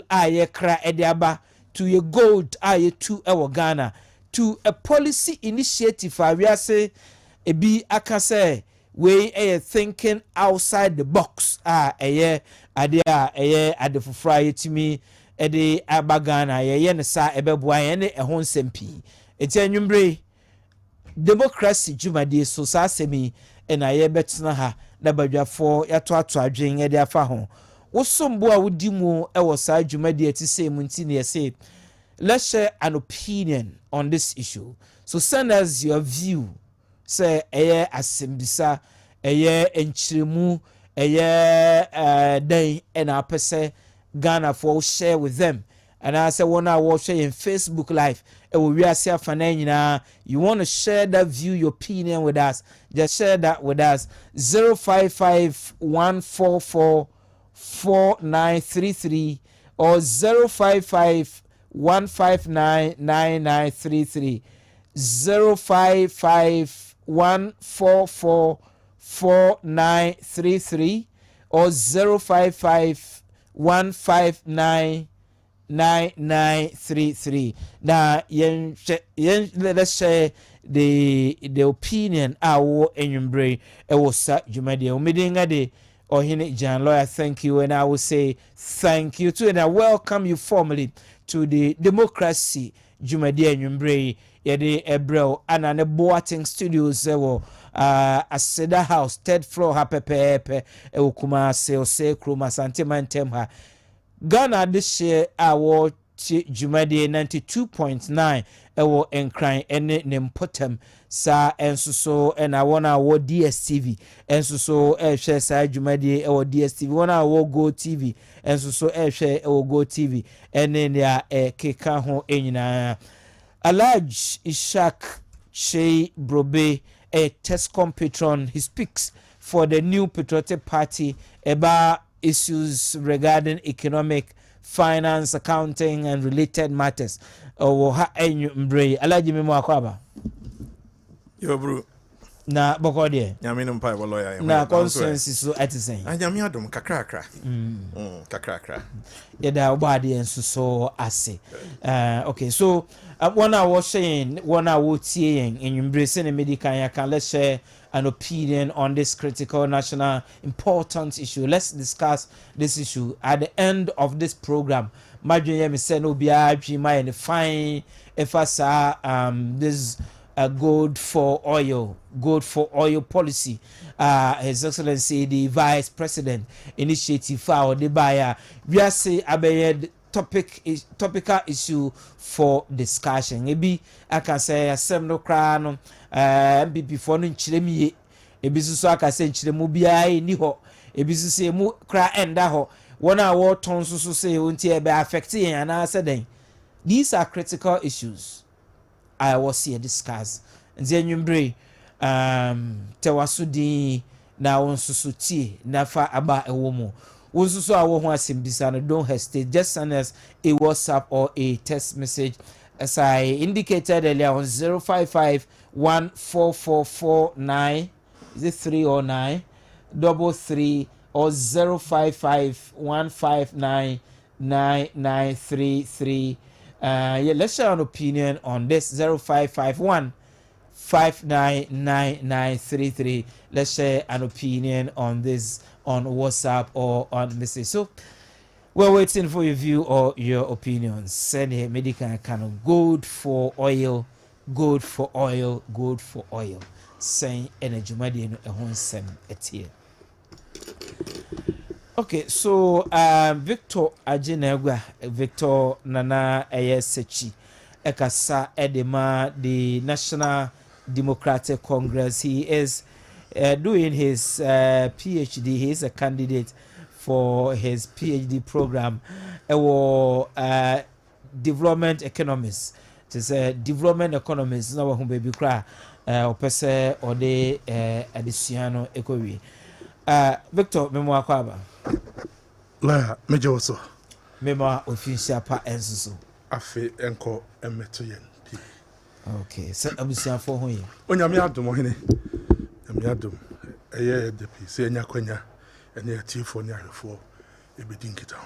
aye kra ediaba to a gold aye 2 ewo Ghana to a policy initiative awiase ebi akase we thinking outside the box ade ade fufura yetimi ede abagana ye ne sa ebeboa ye ne ehon sempi eti anwumbre democracy jumadi so sa semi na ye betena ha na badwafo yato ato adwen ye de afa ho wosombo a wodi mu ewo sa jumadi eti say munti ne say let's share an opinion on this issue, so send us your view say eye asembisa eye enchiremu eye den na apese Ghana for share with them. And I say one hour share in Facebook live we are saying you want to share that view, your opinion with us, just share that with us. 055-144-4933 or 055-159-9933 055-144-4933 or 055-159-9933. Now, let's share the opinion our enyumbre ewosa jumadi omedinga de Ohene Gyan lawyer. Thank you, and I will say thank you too, and I welcome you formally to the democracy jumadi enyumbre yede ebrel anane Boating Studios ewo Aseda House 3rd floor ha pepepe ewo Kumasi ose kroma santimantem ha Ghana this year our jumadi 92.9 ewo enkran ene nempotem sa ensuso ena wona wo DSTV ensuso ehwe sa jumadi ewo DSTV wona wo Go TV ensuso ehwe ewo Go TV ene ya keka ho enyina Alaj Ishak Shey Brobe a Tescom patron. He speaks for the new Patriotic Party about issues regarding economic, finance, accounting, and related matters. Alaji memo akwaba. Yo bro. Na bokode. Nyame no mpa wo lawyer. Na consensus so atisan. Nyame adom kakrakra. Kakrakra. Yeda obade enso so ase. Okay, so one hour saying one hour tie in embracing the medical ya can let's share an opinion on this critical national important issue. Let's discuss this issue at the end of this program. Madrid me say no bia my and fine if this good for oil policy. His Excellency the Vice President initiative for the buyer. We are say abeyed topical issue for discussion. Maybe I can say a seminal crown before no chilemi a business I can say chilemu bia ni ho a business say mu cry and ho 1 hour tons so say unti be affecting and answer. These are critical issues I was here discuss. Then you bring tewasudi na wonsusuti nafa aba ewomo wonsusu awo ho asimbisa no. Don't hesitate, just send us a WhatsApp or a text message as I indicated earlier on 055-14449 is it 3 or 9 33 or 055-159-9933. Yeah, let's share an opinion on this. 0551-599933. Let's share an opinion on this on WhatsApp or on message. So we're waiting for your view or your opinions. Send a medical kind of good for oil. Saying energy madi a home sem etie. Okay, so Victor Ajenegwa, Victor Nana Ayesechi, Ekasa Edema, the National Democratic Congress. He is doing his PhD. He is a candidate for his PhD program. Development economists. It is a development economist. Now, who baby cry, opese or de adiciano ekowi. Victor, memoir kwaba. La meje woso. Memoir official pa enso. Afe enko emeto yen. Okay, so abusia for ho yin. Onyame adom Ohene. Onyame adom. Eye de pi se enya kwanya ene atifo ne ahwefo ebedi nkita.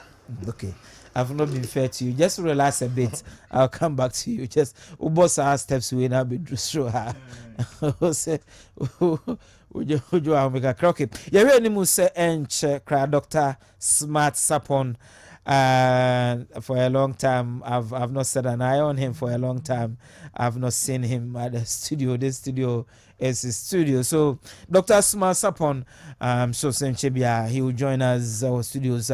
Okay. I've not been fair to you. Just relax a bit. I'll come back to you. Just boss our steps we now be through her. Say would you make a crooked? You really must say cry Dr. Smart Sapon. For a long time, I've not set an eye on him for a long time. I've not seen him at the studio. This studio is his studio. So Dr. Smart Sapon, so Senchebia, he will join us our studios,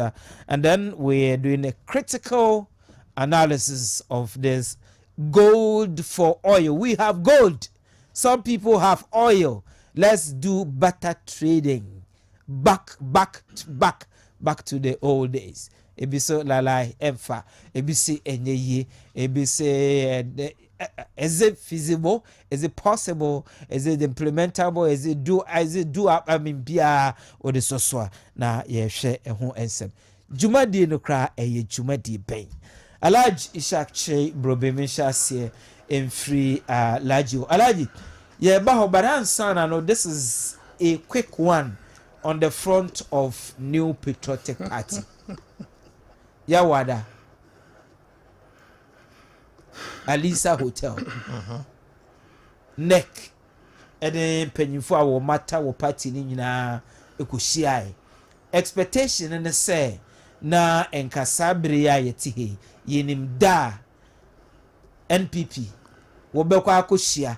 and then we're doing a critical analysis of this gold for oil. We have gold. Some people have oil. Let's do better trading. Back to the old days. Ebi so lalai emfa. Ebi si enye. Ebi se is it feasible? Is it possible? Is it implementable? Is it do up? I mean, bia or the soswa na ye share a home ensem. Jumadi no kra eye jumadi ben. Alaj Ishak Che Brobemisha se in free Lajio. Alaji, yeah, baho baran sana no. This is a quick one on the front of New Patriotic Party. Yawada Alisa Hotel neck and penyifo a wo mata wo party ni nyina ekohia expectation and say na enkasabre ya yeti he yenim da NPP wo bekwa akohia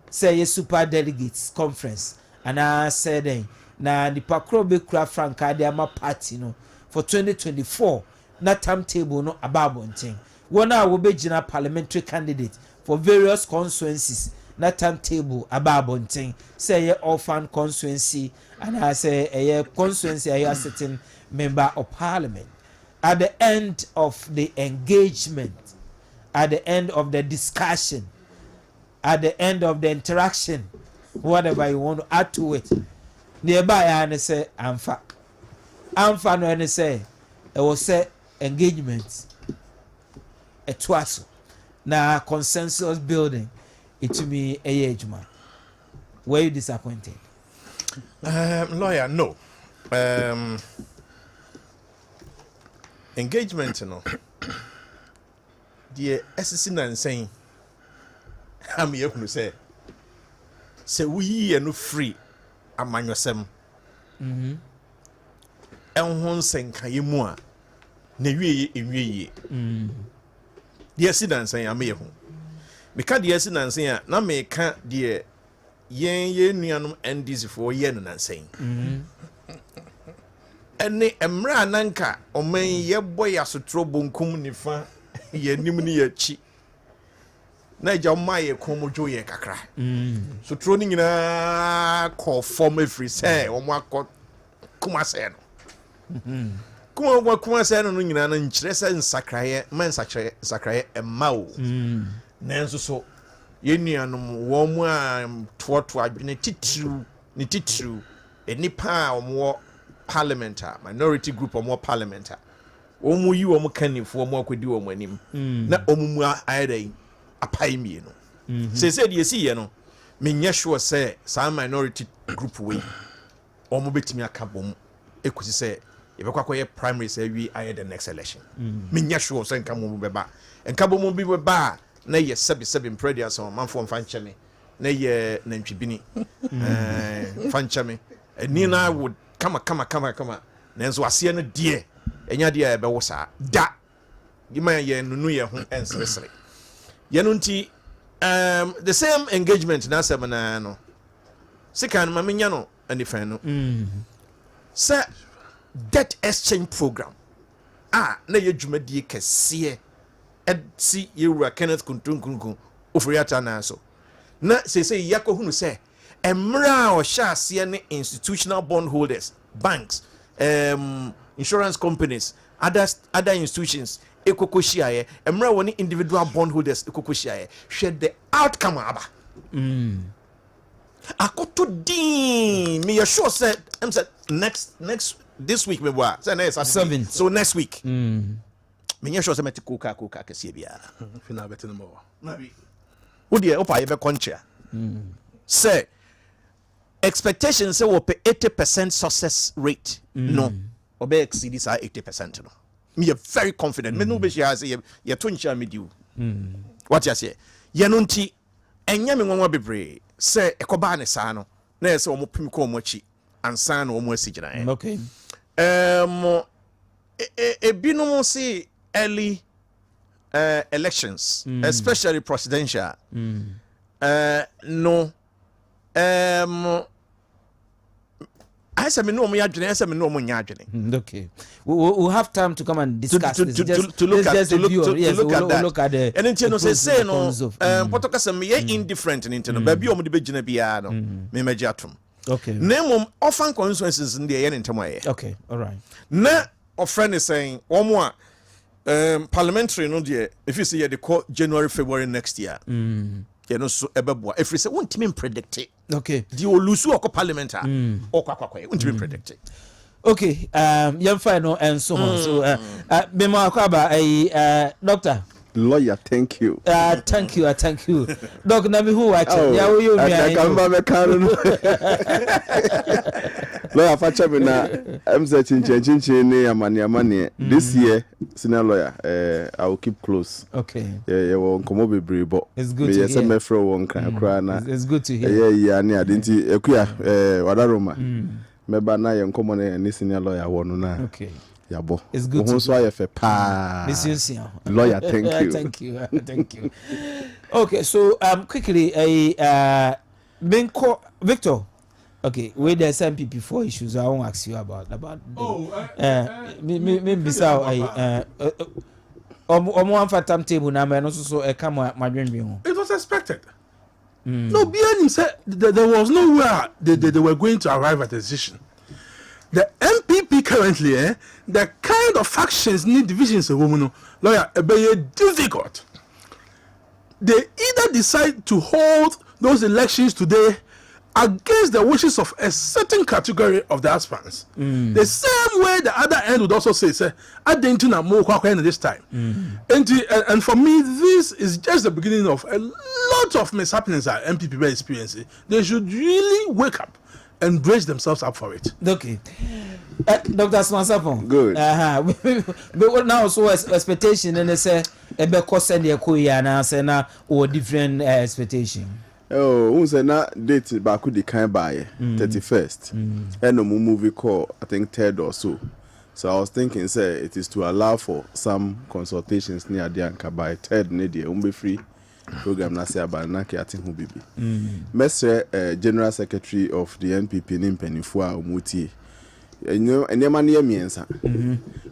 say ye super delegates conference and say then na nipa kro be kura franka de ama party no for 2024 na timetable no ababonten wona wo be gina parliamentary candidate for various constituencies na timetable ababonten say ye orphan constituency and I say a constituency a sitting member of parliament at the end of the engagement, at the end of the discussion, at the end of the interaction, whatever you want to add to it, nearby and say amfa no and say it was say engagement a twaso na consensus building it to me a ejuma. Were you disappointed? Lawyer, no. Engagement, you know. The SSC and saying, I'm here to say we are no free among yourself. And one saying, Kayamua, Newe, the SSC saying, I'm here. Because the SSC saying, now me can't dear. Yen nuanum NDC for yen and saying. And emra nanka omen ye boy asotro bonkum nifa ye nimni ye chi. Na ja ma ye komojo ye kakra. So tro ni nyina call form every say omo akọ kuma say no. Kuma say no nyina na nkyere say nsakraye man nsakraye emma o. Nanso so yenuanum wo mu a toto adwene titru enipa a wo parliament minority group or more parliament wo mu yi wo mu kanifo mo akodi wo mu anim na omumu ayedai apai mie no se de yesi ye no menye sure say some minority group we o mu betimi akabom ekusi say yebekwakoye primary say wi aye the next election menye sure say nka mo beba nka bom bi beba na ye sebi mpredia so manfo mfa ncheme na ye nantwibini fancheme ni na would kama nanso ase no de enya de be wo saa da gima ye nunu ye ho ensresre ye no nti the same engagement na semana no sika no mamenya no anifan no say debt exchange program na ye dwumadie kese si yewura Kenneth Kuntunkun ofuriata na so na say yakohunu say emra o shase ne institutional bondholders banks insurance companies other institutions ekokoshiaye emra woni individual bondholders ekokoshiaye share the outcome aba akoto din me sure said I'm said next this week me boa say next 7 so next week me sure say metiko ka kese bia final bet no more nabi wo de opa ye be concha say expectations say we pay 80% success rate no obe exceed this 80% no me very confident me no be share say ye to ncha me diu what you say ye no nti enya me nwanwa bebre say ekoba ne saa no na say omo pim ko omo achi ansa na omo asigina okay ebinom say early elections especially presidential no I said me no mo yadwene I said me no mo nya adwene okay we'll have time to come and discuss to look at the and then no say no potokasa me indifferent in no ba bi o mo de begina bia no me meji atom okay name often constituencies in the yen intemaye okay all right na our friend is saying omo parliamentary no there if you say the call January February next year you know so ebeboa if you say won't me predict it okay the olusu oko parliament o kwakwa won't me predict it okay yam final and so on so me ma kwaba doctor lawyer thank you thank you doc na me who watch ya wo yo mi I can ba kanu lawyer facha me na mz chinchin ni amani this year senior lawyer I will keep close okay yeah won komo bebre bo it's good to hear me fro won kan kra na it's good to hear yeah ni adenti ekuya wadaroma meba na ye nkomo na ni senior lawyer wonu na okay yabo it's good to so ayefe pa Monsieur lawyer thank you okay so quickly Benko Victor okay where there's some people before issues I won't ask you about me bisa omo amfa tam table na me no so e come my dream. It was expected. No, BNM said there was nowhere they were going to arrive at a decision. The MPP currently, the kind of factions need divisions of women, lawyer, very difficult. They either decide to hold those elections today against the wishes of a certain category of the aspirants. The same way the other end would also say, I didn't know more this time. And for me, this is just the beginning of a lot of mishappenings that MPP were experiencing. They should really wake up and brace themselves up for it. Okay. Dr. Swansapon. Good. But now so expectation and they say ebe send the koya na say na or different expectation. Oh, who say na date back with the kind by 31st. And no movie call I think 3rd or so. So I was thinking say it is to allow for some consultations near the anchor by 3rd nedia umbe free program na say about na ke atin hu bibi. Mr. General Secretary of the NPP ni mpanifo a omutie. Enema na yemiensa.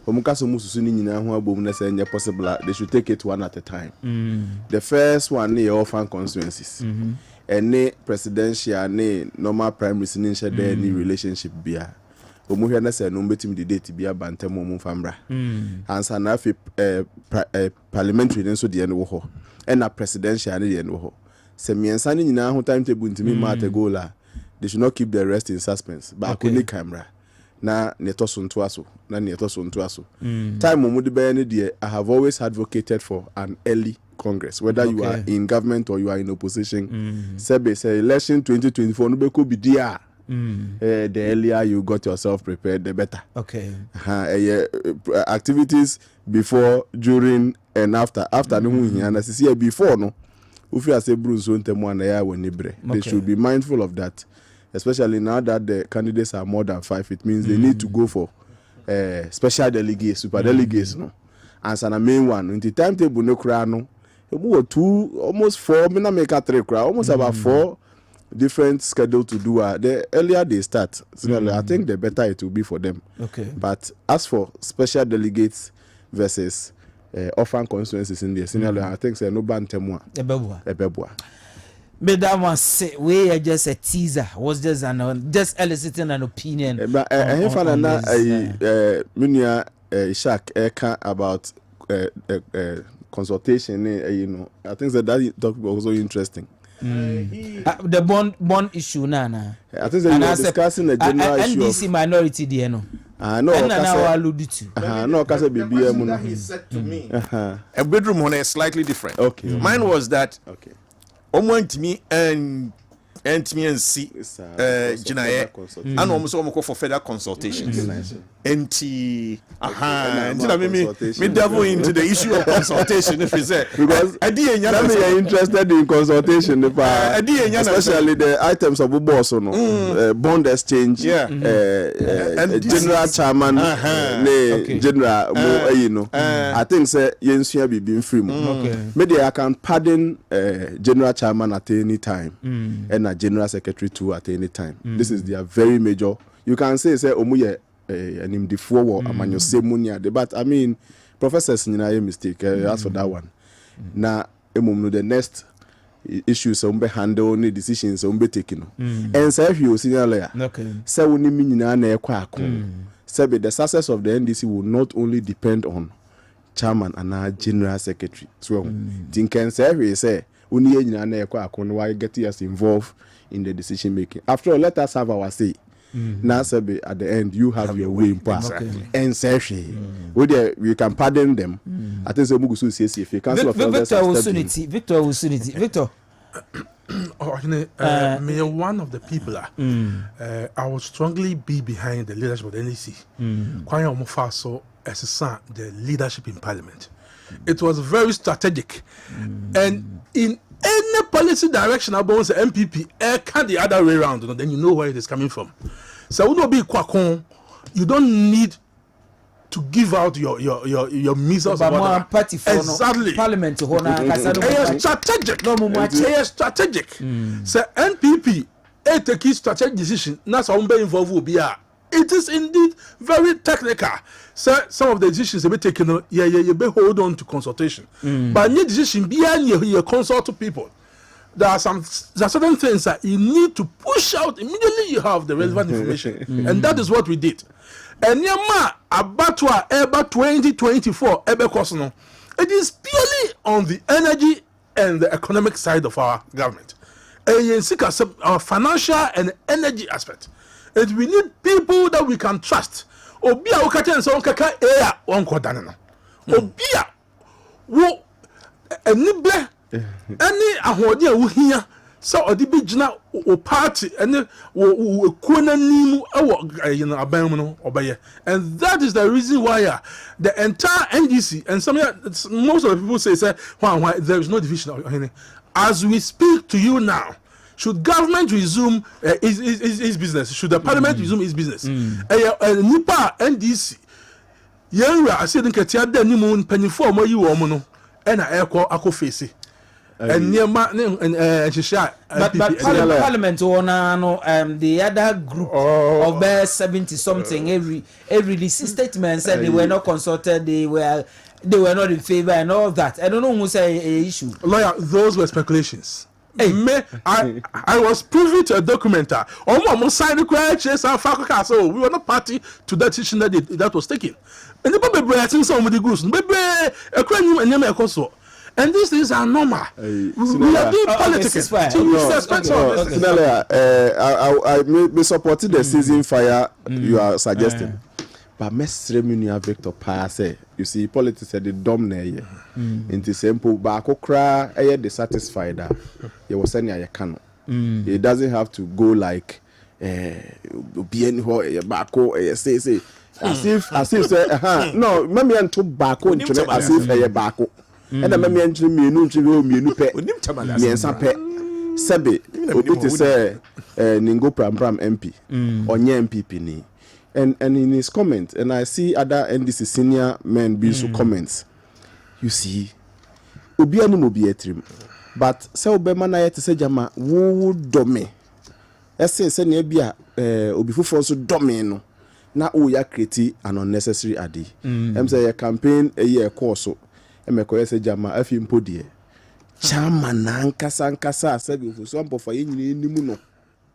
Omukaso mususu ni nyina ho abom na say possible they should take it one at a time. The first one ne orphan constituencies. Any presidential ne normal primaries ni share there any relationship bia. Omuhwe na say no betim the date bia bantem mo famra. Ansa na fi parliamentary nso de ne wo ho. And a presidential ne de ne wo ho. Se miensa ni nyina ho timetable ntimi ma at goal a they should not keep the rest in suspense. Ba akoni camera. Na neto so nto aso na neto so nto aso time mo de be ne de I have always advocated for an early congress whether you are in government or you are in opposition say election 2024 no be ko bi dia the earlier you got yourself prepared the better okay activities before during and after no hu hia na sisi before no ufi ase bruise so ntemo na ya woni bre they should be mindful of that. Especially now that the candidates are more than 5, it means they need to go for special delegates, super delegates, no. And the main one, in the timetable, no cry, no. Almost 4, me na make 3 cry, almost about 4 different schedule to do. The earlier they start, I think the better it will be for them. Okay. But as for special delegates versus orphan constituencies in there, I think say no bantemwa. Ebebwa. Madam was say we are just a teaser. Was just just eliciting an opinion. Munia Ishak Eka about consultation. You know, I think that topic was also interesting. The bond issue, Nana. I think that you are discussing the general issue. NDC minority, dear no. No, no, Kasa BBM. He said to me, a bedroom one is slightly different. Okay. Mine was that. Okay. Want me and see Jinaye and almost for further consultations. Enti me devil into the issue of consultation if you say because I'm interested in consultation especially the items of boss bond exchange and general chairman general I think say yensua be been free maybe I can pardon general chairman at any time and a general secretary too at any time. This is their very major. You can say omuye and him the forward among your ceremony, but I mean, professors in a mistake as for that one. Now, the next issues on be handle any decisions on be taken. And say if you senior lawyer, say we need na say the success of the NDC will not only depend on chairman and our general secretary. So, think can say we need na why get us involved in the decision making. After all, let us have our say. Now, at the end, you have your way in pass. And say, we can pardon them. I think Mugusu says if you cancel Victor, me one of the people I would strongly be behind the leadership of the NEC. Kwame Omofaso as the leadership in Parliament. It was very strategic, and in any policy direction about the MPP, can the other way around, then you know where it is coming from. So we don't be kwakon. You don't need to give out your measles. Exactly. Parliament strategic. Strategic. So NPP take a strategic decision. That's how we involved will be. It is indeed very technical. So some of the decisions they be taken, you be hold on to consultation. But any decision beyond you consult to people. There are certain things that you need to push out immediately. You have the relevant information, and that is what we did. And yama abatwa eba 2024 ebe kosono. It is purely on the energy and the economic side of our government. Our financial and energy aspect. And we need people that we can trust. Obia ukate nso nkaka eya wonko daneno. Obia wo enible any ahode a wo hia so odi bi gina o party any wo kuona nimu ewo aban mu no obaye. And that is the reason why the entire NDC and most of the people say why there is no division. As we speak to you now, should government resume his business? Should the parliament resume his business? Nipa NDC, I said in Katia Denimun Pennyform where you woman and I echo face. And near but parliament the other group of bear 70 something every statement said they were not consulted, they were not in favor and all that. I don't know who say a issue. Lawyer, those were speculations. Hey, I was privy to a documenter. Almost signed the question. So we were not party to that decision that was taken. And the baby think some of the groups, baby, a crime and name a console. And these things are normal. We are doing politics. I supported the season fire you are suggesting. But Mestre Munia Victor Passe, you see, politics are the dominant. Into simple, but I cry, I had dissatisfied that you was sending a canoe. It doesn't have to go like be anywhere, backo, say, as if say, no, maybe I'm too backo, as if a backo. And I may enter me, no, pet, me and some pet. Sabe, it is a Ningo Pram MP or Nye MPP ni. And in his comment, and I see other NDC senior men being so comments. You see, Obi ani mo bi etrim, but se obema na yet se jama wo dome. Ese se na bia obi fufo so dome no na o ya create an unnecessary adi. Em say your campaign a year course so emeko se jama afi mpodie. Chama na nkasa se bi fo so ampo fa yin nimu no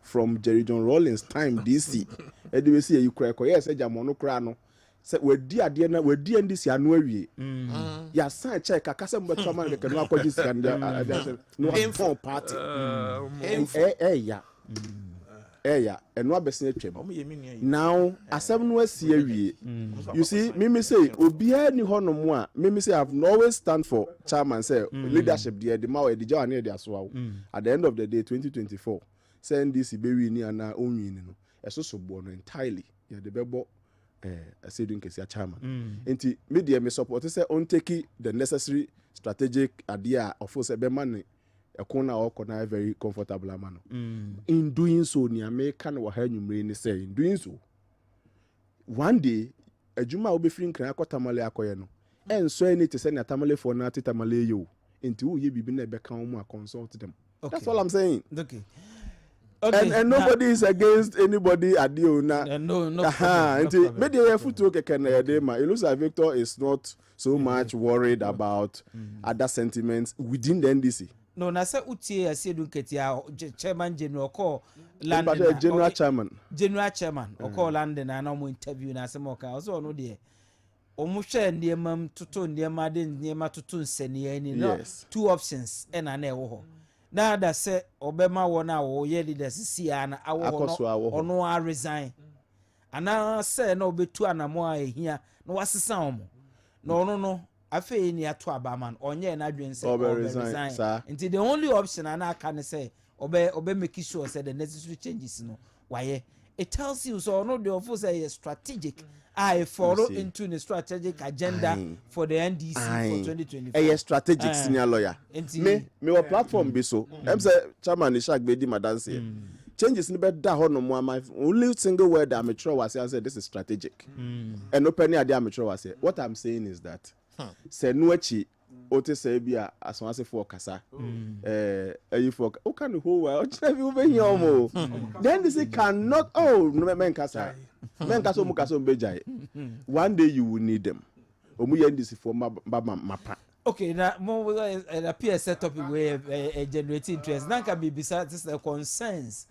from Jerry John Rawlings time DC. Anyway, see you cry, yes, a jamono crano. Say, we dear NDC anu awie. Ya sign check, a casam but someone that can walk with this and no inform party. Yeah, and what best now, as 7 was here, you see, Mimi say, Obia ni hono moi, Mimi say, I've always stand for chairman, say, leadership, the Mao, the John, at the end of the day, 2024, send this baby ni ana own. So born entirely. Yeah, the bebo Asedun Kesia chairman. Enti media me support say on take the necessary strategic idea of force be man a corner or corner very comfortable man. In doing so, ni America na waha nyumre ni say in doing so. One day, a juma will be free nkran akotamale akoye no. En so any to send a tamale for na tamale yo. Into ye be na be kan consult them. Okay. That's all I'm saying. Okay. And nobody is against anybody at the owner. No. Maybe a footwork can it looks like Victor is not so much worried about other sentiments within the NDC. No, na say utie Asedun Ketia chairman general call London general chairman or call London and no interview na say mo ka so no de omo hwe ndiem toto ndiem de ndiem toto nsene ani no two options e na ewo ho na da say obema wona wo ye leaders sia na awo no ono a resign ana say na obetu anamo a ehia na wasesa omo no afi ni ato abaman onye na adwen say resign until the only option ana can say obe make sure say the necessary changes no why it tells you so no the office say strategic I follow into the strategic agenda for the NDC for 2024 a strategic senior lawyer me our platform be so em say chairman Ishak Bedi madanse changes in bed da hono mo my only single word I'm sure was say this is strategic and open ade I'm sure was say what I'm saying is that say no achi ote say bia asonase for kasa ayi for o can who well over here then they say cannot men kasa mu kasa mbejai one day you will need them omu ye ndisi for mapa. Okay, now more appear set up where generate interest nanka be beside this concerns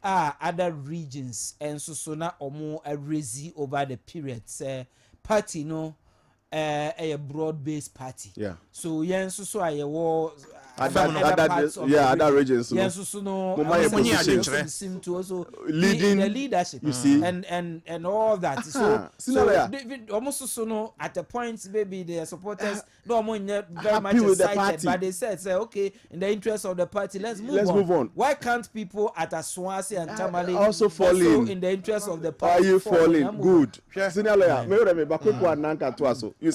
other regions and so na omo a raise over the period say party no a broad-based party. Yeah. So yen so aye wo other regions. Yen so no seem to also leading the leadership. You see, and all that. So almost so no at the point maybe the supporters no more very much excited, but they said say okay in the interest of the party let's move on. Why can't people at Aswasi and Tamale also fall in the interest of the party? Are you falling? Good. Senior lawyer, me bakwepo ananka to aso. You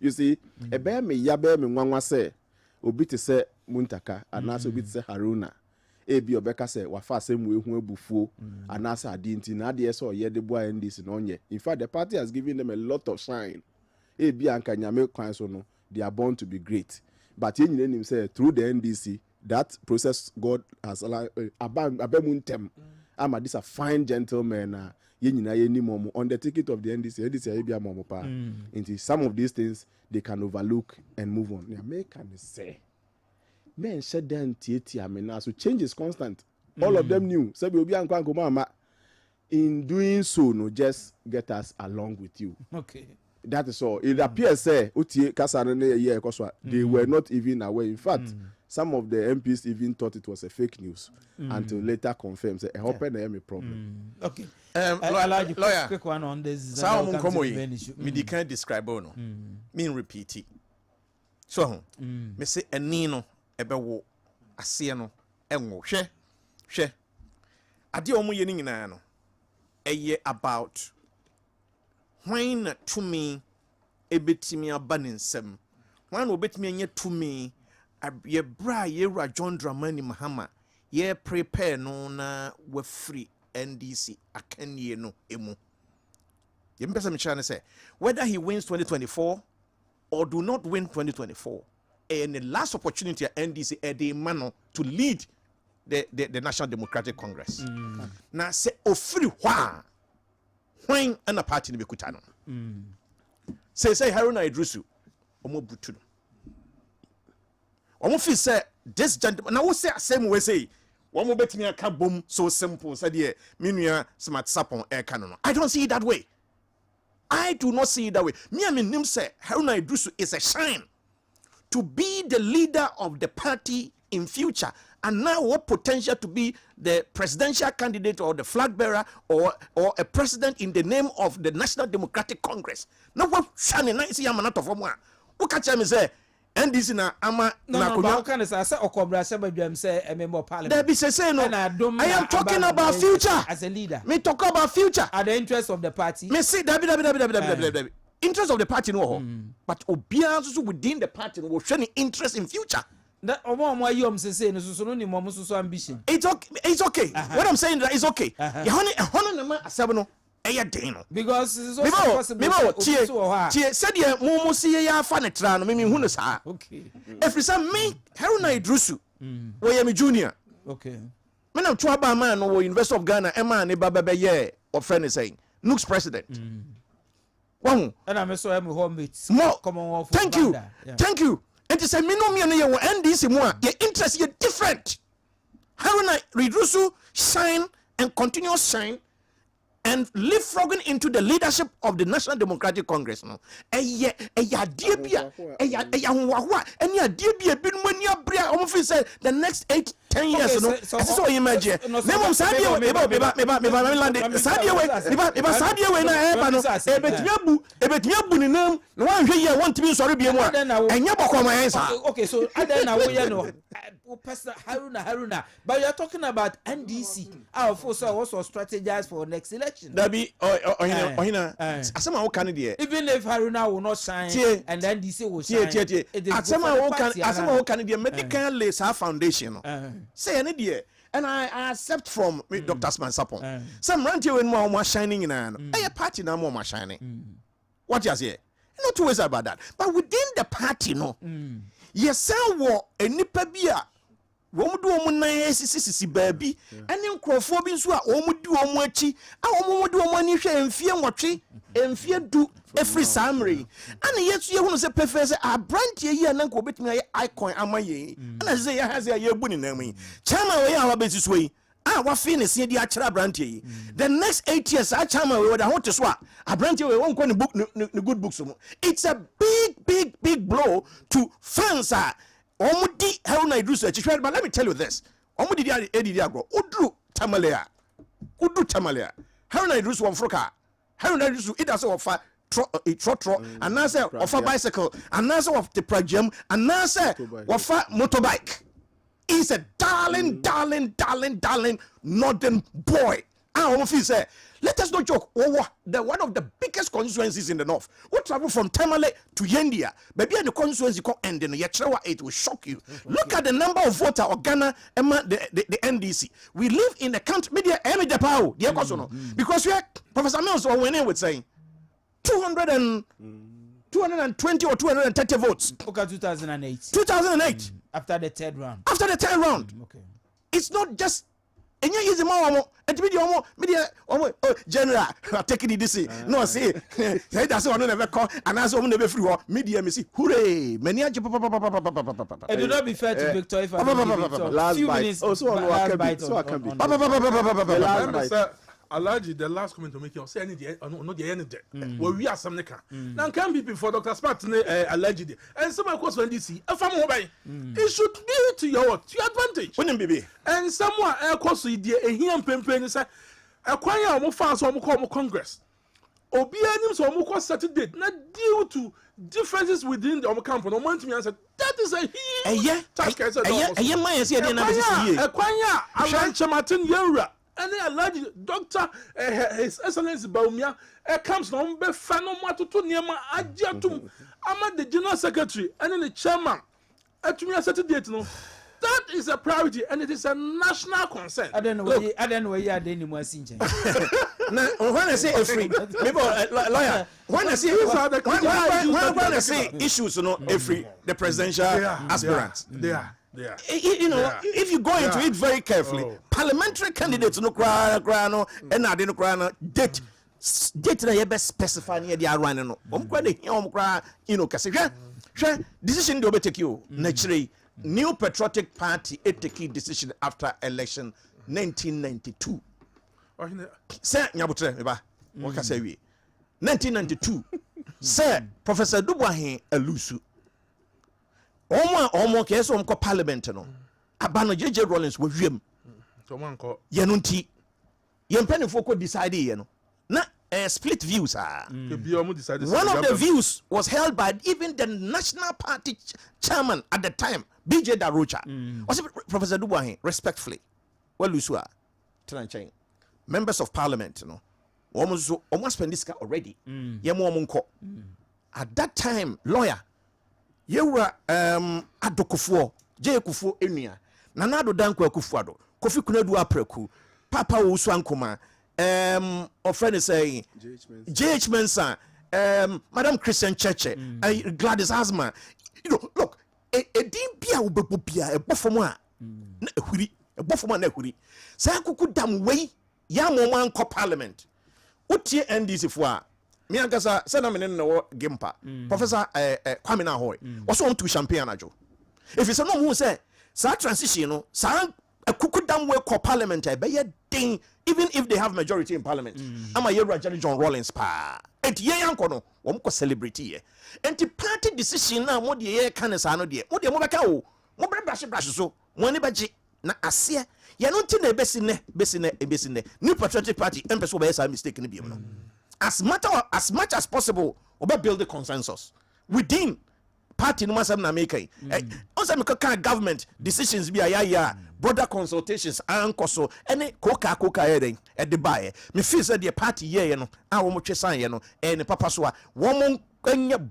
see, e be me ya be me nwanwa say obi te say Muntaka anase obi te say Haruna ebi obeka say wafa asem we hu abufuo anase adinti na ade say oye de boa NDC no nye. In fact the party has given them a lot of shine. Ebi anka nyame kwan so no they are born to be great, but yen nyina nim say through the NDC that process God has abamuntem ama these are fine gentlemen yen nyina yen on the ticket of the NDC ebi amomo pa into some of these things they can overlook and move on. Yeah, me can say men shut down tietia me now so change is constant. All of them knew say obi ankwa mama in doing so no just get us along with you. Okay, that is all. It appears say utie kasane na ye ekoswa they were not even aware. In fact some of the MPs even thought it was a fake news until later confirmed say open a problem. Okay. Lawyer, quick one on this. Me di can describe no. Me repeat it. So me say eni no ebe wo ase no enwo hwe ade omo ye ni nyina no eye about when to me ebetimi aba ne nsem when obetimi anye to me ye bra ye ra John Dramani Mahama ye prepare no na we free NDC akanye no emu ye mpesa me chane say whether he wins 2024 or do not win 2024 and the last opportunity at NDC a mano to lead the National Democratic Congress na say ofri hwa when and a party be kutano say Haruna Idrisu omo butu omo fi say this gentleman now say same way say one mo betimi aka bom so simple say dey menua smart sapon e ka no I don't see it that way. I do not see it that way. Me and him say Haruna Idrisu is a shine to be the leader of the party in future, and now what potential to be the presidential candidate or the flag bearer or a president in the name of the National Democratic Congress. Now what shine na isi yamana to form one. Who catch me say NDC na ama na ko kan say okobra se badwam say a member of parliament. There be say no. I am talking about future. As a leader. Me talk about future. At the interest of the party. Me say Dabi. Interest of the party no. But obia so within the party no showing interest in future. That omo ayom say no so no ni mo so ambition. It's okay. What I'm saying that is okay. Hono na ma asab no. Because it's also possible. Tie said ye mo see ya fa ne tra no me hu no saa. Okay. If some me Haruna Idrusu. We am junior. Okay. Me na to aba man no University of Ghana e man ne baba be ye of friend saying Nooks president. Wow. And I'm so am home mates. More. Thank you. Thank you. And to say me no me no ye NDC mo your interest ye different. Haruna Idrusu shine and continue shine and leapfrogging into the leadership of the National Democratic Congress no eye dia say the next 8-10 years no so imagine me sadia we na no ebetumi bu ni nam no wan hwe ye want me sorry bi mu a enye bokoma yen sa. Okay, so then now we know Pastor Haruna, but you are talking about NDC. Our force also strategize for next election. That be ohina asema wo kan de even if Haruna will not shine and then DC will shine. Asema wo kan de medical laser foundation no say any de and I accept from Dr. Sman Sapon some rant you when more shining na no e party na more shining. What you say? Not too worried about that, but within the party no yes wo enipa bia wo do omo nan sisi baabi ene nkrofo bi nso a omo di omo achi a omo di omo ani hwe emfie nwotwe emfie du every samre ane yesu ye hunu se prefer se abrantie yi ananko obetumi aye icon amaye ana se ye haze ye bu ni nan mu chama we ya wa besiso yi wa fi ne se di a kira abrantie yi the next 8 years a chama we da hote so a abrantie we won ko ni book ni good books mo. It's a big blow to fans Omudi Haruna Idrusu achishwe, but let me tell you this. Omudi edi agro. Udru Tamalea. Haruna Idrusu wamfroka. Haruna Idrusu ida so wafa trotro and now say wafa bicycle and now say of the program and now say wafa motorbike. He's a darling northern boy. Say, let us not joke. One of the biggest constituencies in the north. We travel from Tamale to Yendia. Maybe the constituency called Ending. It will shock you. Look at the number of voters of Ghana and the NDC. We live in the country. Because we are Professor Mills or when would say 220 or 230 votes. Okay, 2008. 2008. After the third round. Okay. It's not just. Enya easy mo and media general take it this no say that's one never call and as one never free media me see hooray many it would not be fair to Victor if I last few minutes also last bite Alaji, the last comment to make you say any no the end where we are some neka now can be before Dr. Spat alleged and some of course when DC it should be to your advantage when baby and someone course idea and here pempen say acquire more fans or more Congress obi anim so more set date not due to differences within the camp no man to me answer that is a acquire Martin Yura and alleged Doctor His Excellency Baumia comes from Befano Matutu Niama Ajatum. I'm the General Secretary and then the Chairman. At me, I said date no. That is a priority and it is a national concern. I don't know where you are any more since. When I say a free lawyer, when I say issues, you know, every the presidential aspirants. Yeah. You know, if you go into it very carefully, parliamentary candidates no grano and I didn't grano date na you best specify near the running no. You know, decision do take you naturally. New Patriotic Party take decision after election 1992. Say nyabutre meba. What can say we? 1992. Say Professor Dubois elusu. Omo keso omko parliament no abano JJ Rollins wo wiem so man ko ye no nti ye mpanifo ko decide ye no na split views. One of the views was held by even the National Party chairman at the time, BJ Darocha. Was Professor Dubois, respectfully, well, Lusua, members of parliament, you know, almost spend this already. At that time, lawyer, you were Adokufo, J. Kufu Enya, Nanado Danko Kufuado, Kofi Kunedu Apreku, Papa Uswankuma, our friend is saying, J.H. Mensah, Madam Christian Cheche, Gladys Asma. You know, look, a dimpia ubopia, a bofoma, a bofoma nehuri. Sakuku dam way, Yamoman co parliament. Utie NDC for me and Gaza, Senamin no Gimpa, Professor Kwame Nahoy, also on to champagne ajo. If it's someone who say, Sa transition, no, Sa a cuckoo damn well called parliament, I be a thing, even if they have majority in parliament. I'm a year John Rawlings pa. And ye uncle no, one celebrity. And the party decision now, what the year can as I know, dear, what the Mobacao, Mobile Brush so, one budget, na asia, ya no tin e besine, New Patriotic Party, Empress Obey, I mistaken be. As much as possible, obe build the consensus within. Party no masam na make also make kind government decisions be broader consultations anko so any koka here at the buy me feel say the party here no a wo mo twesan here no and papa so a wo mo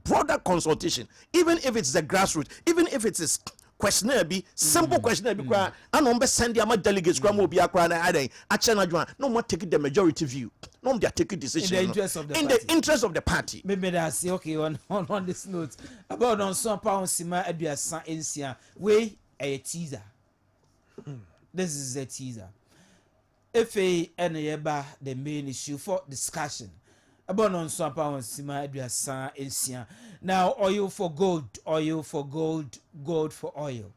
broader consultation, even if it's the grassroots, even if it is questionnaire be simple questionnaire be kwa and be send their delegates kwa mo be akwa na aden a chana jwan no more take the majority view, no they are taking decision in the interest of the in party. The interest of the party. Maybe that say okay on this note about on some pound sima aduasa ensia we a teaser. This is a teaser. If a eba the main issue for discussion about on some pound sima aduasa ensia. Now oil for gold for oil,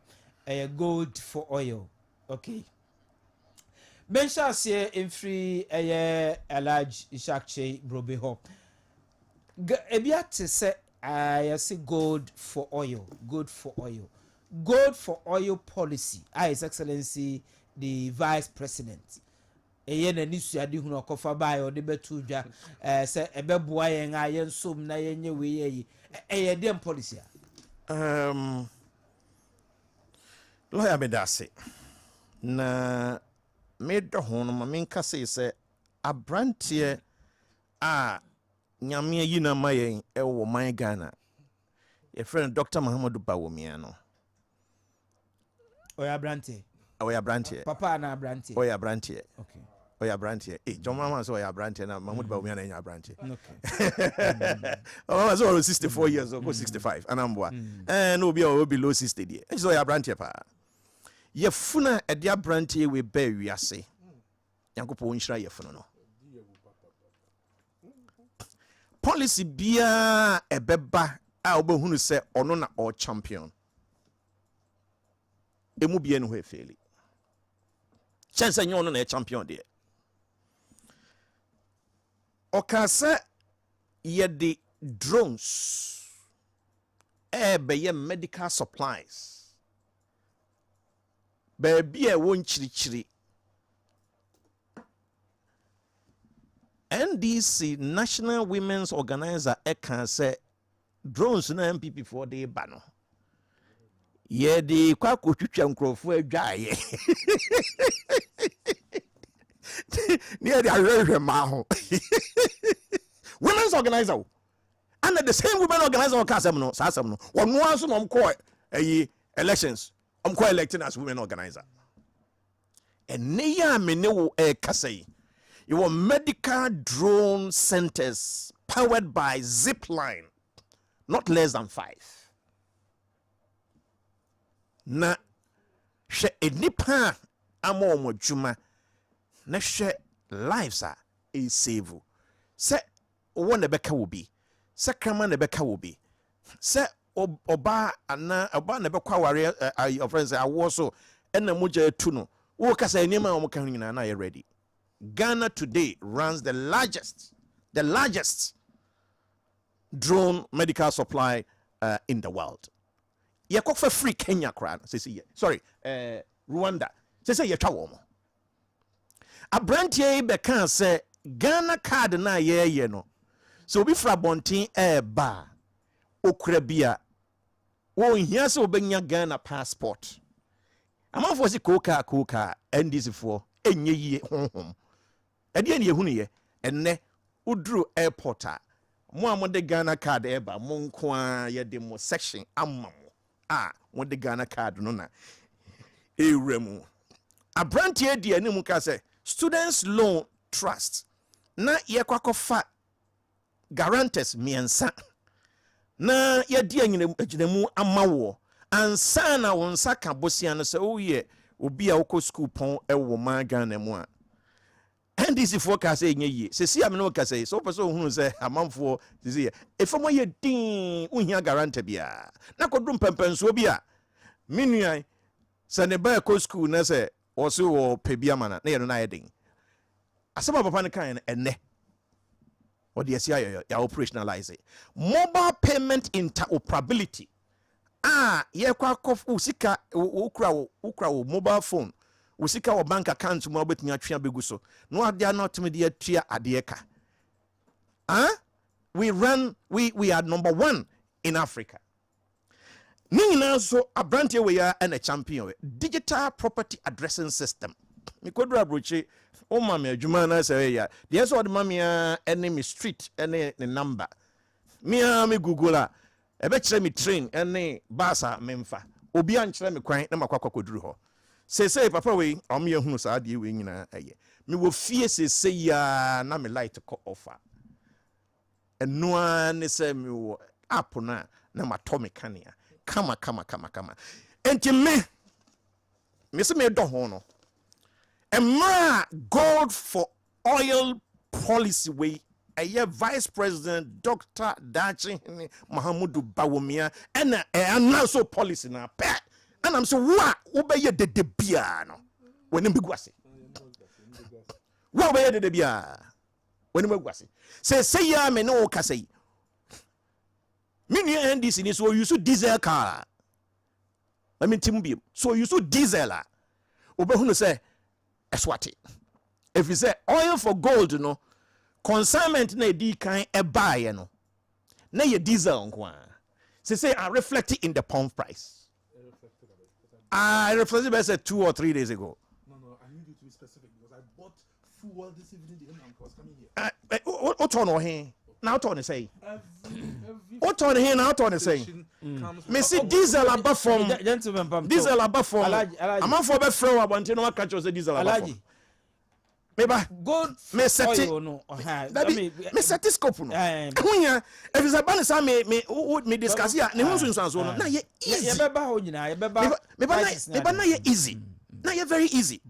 gold for oil. Okay. Ben shall say in free a large Ishakche Brobeho. Ebia to say I say gold for oil policy. His Excellency the Vice President. Eye na nisu ade hunu okofa bai o de betuja say ebeboa yen ayen som na yenye we yi eye dem policy lawyer medase na medo hono ma menka say abrantie a nyame yi na mayen e wo man Ghana your friend Dr. Muhammadu Bawumia no oya brantie papa na brantie oya brantie okay oya brantie John Mama so oya brantie na Muhammadu Bawumia na nya brantie okay Mama so 64 years or 65 anambwa no be o below 60 there so oya brantie pa ye funa e dia brantie we ba wiase Yankopo nshira ye funa no policy bia ebeba a obehunu se ono na all champion emu bia no ho efeli chance nyo ono na champion de okase ye the drones be medical supplies baby e won chirichiri NDC National Women's Organizer can say drones na MPP for the bano ye de kwa kotwitwa nkrofo adwaye near the arrangement ma women's organizer and the same women organizer ka asem no sa asem no ono aso no mko elections mko electing as women organizer and ne ya mene wo kasai your medical drone centers powered by zipline not less than 5 na she enipa amo mo dwuma na she lives are e save se wo na beka wo bi se krama na beka wo bi se oba na bekwa ware your friends awo so ena moja tu no wo kasa enima o mo kan nyina na you ready. Ghana today runs the largest drone medical supply in the world. Ye for free Kenya crown sorry Rwanda say ye twa wo mo abrantie be kan say Ghana card na ye no so obi fra bonten ba okura bia wo hia se obenya Ghana passport amanfo si koka NDC for enye yie honhom ade ne yehunu ye enne udru airport a mo amode Ghana card eba mo nko a ye de mo section amma mo mo de Ghana card no na ewremu abrantie di anim ka se students loan trust na ye kwakofa guarantors miensa na ye di anyinamu amawo ansa na won saka bosia no se wo ye obi a woko school pon ewo ma Ghana mu a NDC forecast enye yi se si amene ka se so person hunu se amanfo se efamo ye din uhia guarantor bia na kodum pempenso bia menuan se ne ba ko school na se wo se wo pebia mana na ye no na ye din asaba papa ne kan enne or the SCI ya operationalize it. Mobile payment interoperability. Ye kwa kof usika ukra mobile phone. Usika wa bank account mo betumi atwea begu so. No ade na otumi de atua adeka. We are number 1 in Africa. Nina so abrantie we are and a champion digital property addressing system. Mikodra broche o mama adwuma na say ya the so the mama enemy street any number me google a e be kire me train any basa memfa obi an kire me kwan na makwa koduru ho say papa we om ye hunu sa de we nyina eye me wo fie say ya na me light ko offer eno an say me wo app na mato mekania kama enti me se me do ho no Emra gold for oil policy way a vice president Dr. Dachi Mahamudu Bawumia and announce policy na pet and I'm so what obey the debiano when bigwasi what obey the debia when bigwasi say ya me no kasei mini NDC so you so diesel car I mean timbi so you so diesel obehunu say eswati if you say oil for gold no consignment na di kan e buy no na ye diesel nko say I reflected in the pump price I reflected by 2 or 3 days ago. No, I need you to be specific because I bought fuel this evening the I was coming here. What turn on here now turn say what turn here now turn say me see diesel above from diesel above from I'm on for be free about no catch us diesel above meba gold me set it no me set scope no kunya if is about say me discuss here ne ho so no na ye easy ye beba ho nyina ye beba meba na ye easy na ye very easy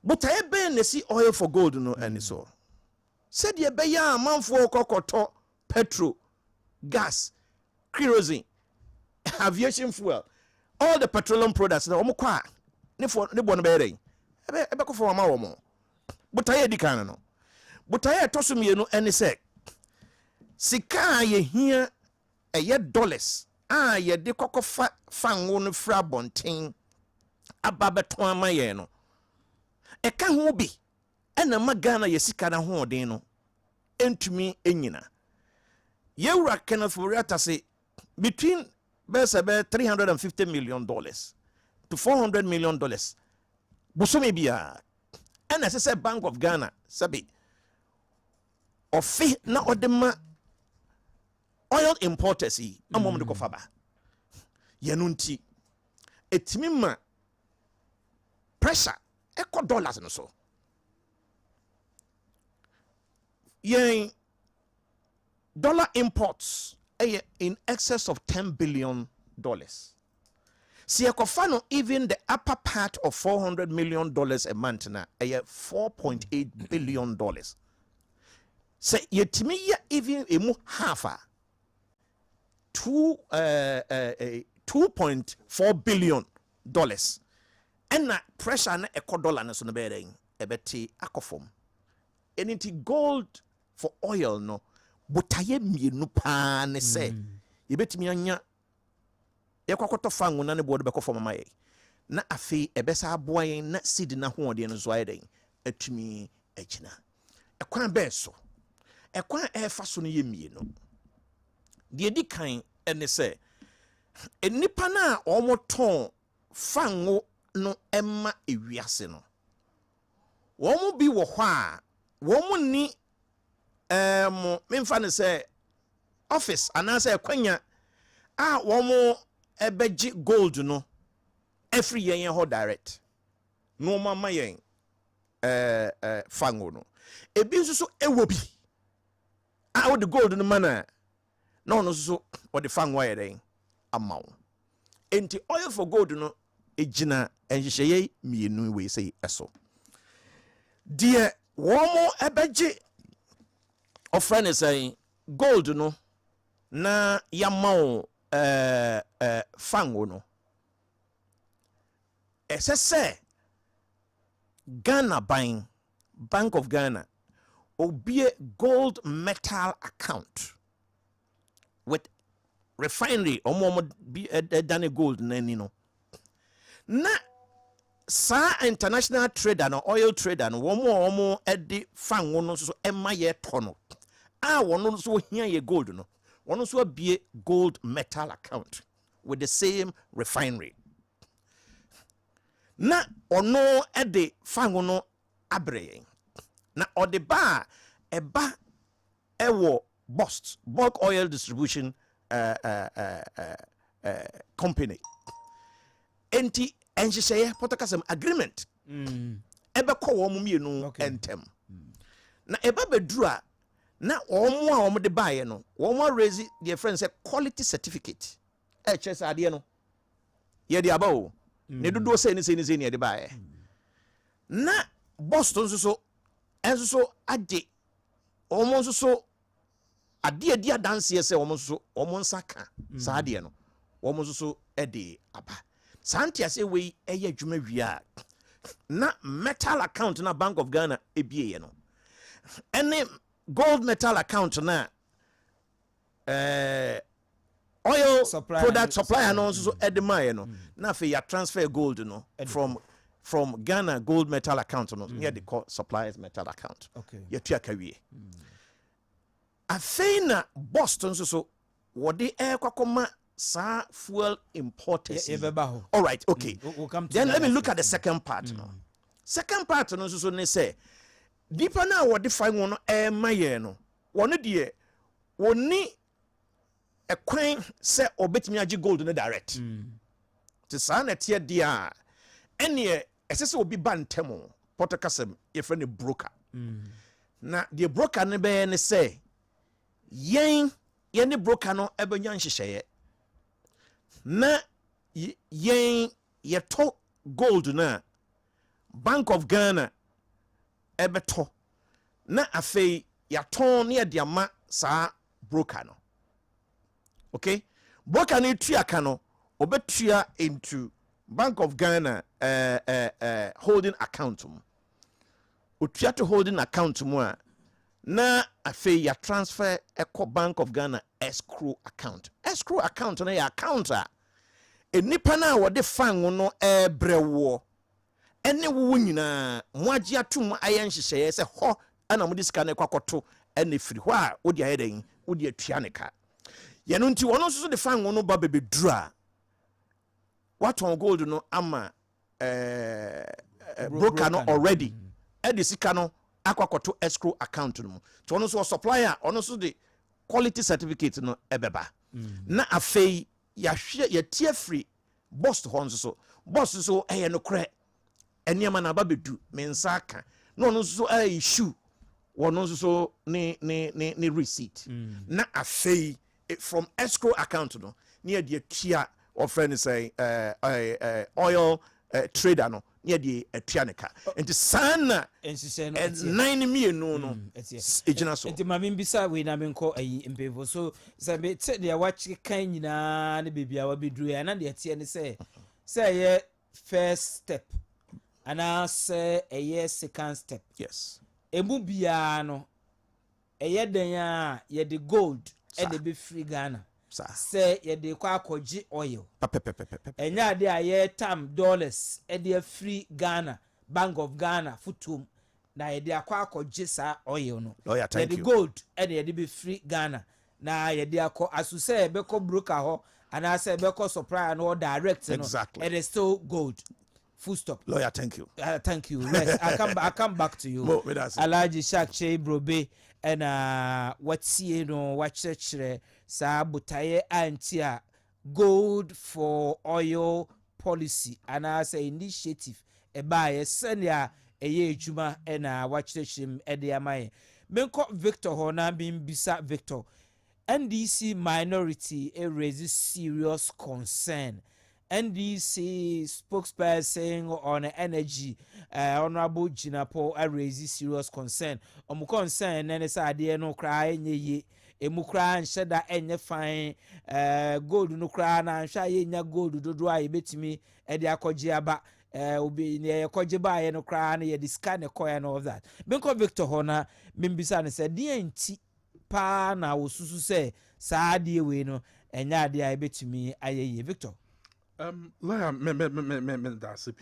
but I be na see oil for gold no and so said ye be ya manfo kokoto petrol gas kerosene aviation fuel all the petroleum products na omo kwa ne bo no be re ebe ko for ma wo mo but I di kan no but I toso mienu ene se sika ye hia ye dollars ye de kokofa fanwo no fra bonten aba beton amaye no e ka ho bi ena magana ye sika na ho den no entumi enyina yewra Kenneth Foriata say between about $350 million to $400 million busumi bia and as I said Bank of Ghana sabi ofi na odema oil importers yi amom de kofaba yenunti etimi ma pressure eco dollars no so yen dollar imports in excess of $10 billion. Siakofano even the upper part of $400 million a month na $4.8 billion. Say yetimi ya even emu half $2.4 billion. And na pressure na eco dollar na so na be ebeti akofom. Anything gold for oil no botaye mienu pa ne se yebetimi anya yakwakoto fangu na ne bodo bekofo mama ye na afi ebesa aboa yen na seed na hoode no so ayeden atumi agina ekwan beso ekwan efa so no yemie no de edi kan ene se enipa na omoton fango no emma ewiase no womu bi wo hɔ a womu ni memfa ne se office anase ekwanya a womu ebeji gold no every yen ho direct no mama yen fango no ebi nso so ewo bi a wo de gold no mana na ono so wo de fango yeren amawo enti oil for gold no ejina enhyehyeye mienu we say eso die womo ebeji ofra ne say gold no na yamawo fango no esese Ghana Bank of Ghana obie gold metal account with refinery omo be done gold nani no na sa international trader no oil trader no womo edi fango no so ema ye tono a wono so hia ye gold no wono so abie gold metal account with the same refinery na ono ede fango no abre na ode ba eba ewo bust bulk oil distribution company enti enhyehyeye potokasem agreement ebe ko wo mumienu entem na eba bedura na omo a omo de baaye no omo raise their friends say quality certificate chese ade no ye de aba o ne dodo se ni ye de baaye na Boston so enso so ade omo so ade adi adanse ye se omo so omo nsaka sa ade no omo so ede aba santia se we eye adwuma wia na metal account na Bank of Ghana ebie ye no ene gold metal account na oil product supplier no so edema no na fe ya transfer gold no from Ghana gold metal account no here they call suppliers metal account ya tua kawie afeina Boston so what they kwakoma sa fuel importers all right okay then let me look at the second part no second part no so ne say deeper na what define one maye no one de woni ekwan se obetimi agi gold no direct te sa na tie dia ene esese obi bantemo potokasem ye friend broker na the broker ne be ne say yen ne broker no ebenya nhyehyeye na yen ye to gold na Bank of Ghana ebeto na afei ya ton ne de ama sa broker no okay broker ne tua ka no obetua into Bank of Ghana holding account otua to holding account mu a na afei ya transfer eco Bank of Ghana escrow account na ya account a enipa na wo de fan no ebrewo ene wo nyina mo agi atum ayen hyehyeye se ho ana mo disika na kwakoto ene firi ho a wo di ayeden wo di atua ne ka ye no nti wono so de fan no ba bebeduru a waton gold no ama broker no already edi sika no akwakoto escrow account no to wono so supplier ono so de quality certificate no ebeba na afei ya hwe ya tie free boss ho nso boss so no kre eniama na ba bedu mensa aka no no so issue wono so ni receipt na afei from escrow account no near the tia or friend say oil trader no near the tianica and the sana and 9 million no ejina so enti mame mbisa we na menko ayi mpevo so sabe te dia wachi kan nyina ne bibia wa beduru ya na de tie ne say ye first step ana say ye second step yes emu bia no den a ye de gold e de be free Ghana say ye de kwa akoji oil enya de aye tam dollars e de free Ghana Bank of Ghana futum na yɛde akɔ akɔgye saa oil no Lawyer, thank yɛde you. gold ɛna yɛde be free Ghana na yɛde akɔ aso sɛ ɛbɛkɔ broker hɔ anaasɛ ɛbɛkɔ supplier no direct no Exactly. it is still gold. Full stop. Lawyer, thank you. Thank you. Yes, I come back to you. Well, that's it. Alaji Shak Che Brobe and what's no what church sa butaye antia gold for oil policy and as a initiative a buyer send ya a ye juma and what church him ediamaye. Menko Victor Hona bin bisa Victor. NDC minority raises serious concern. NDC spokesperson on energy, Honorable Jinapo, raises serious concern. Concern, and it's idea no cry, ye, a mukra and shada any fine, gold no cry, and shy gold do dry bit me, and the akojiaba, will be near kojiba and no cry, and the scan a coin and all that. Benko Victor Hona, Mimbisan said, DNT. Pa na wo susu say saa die we no enya ade a betumi ayeye Victor. Lawyer, me that's it.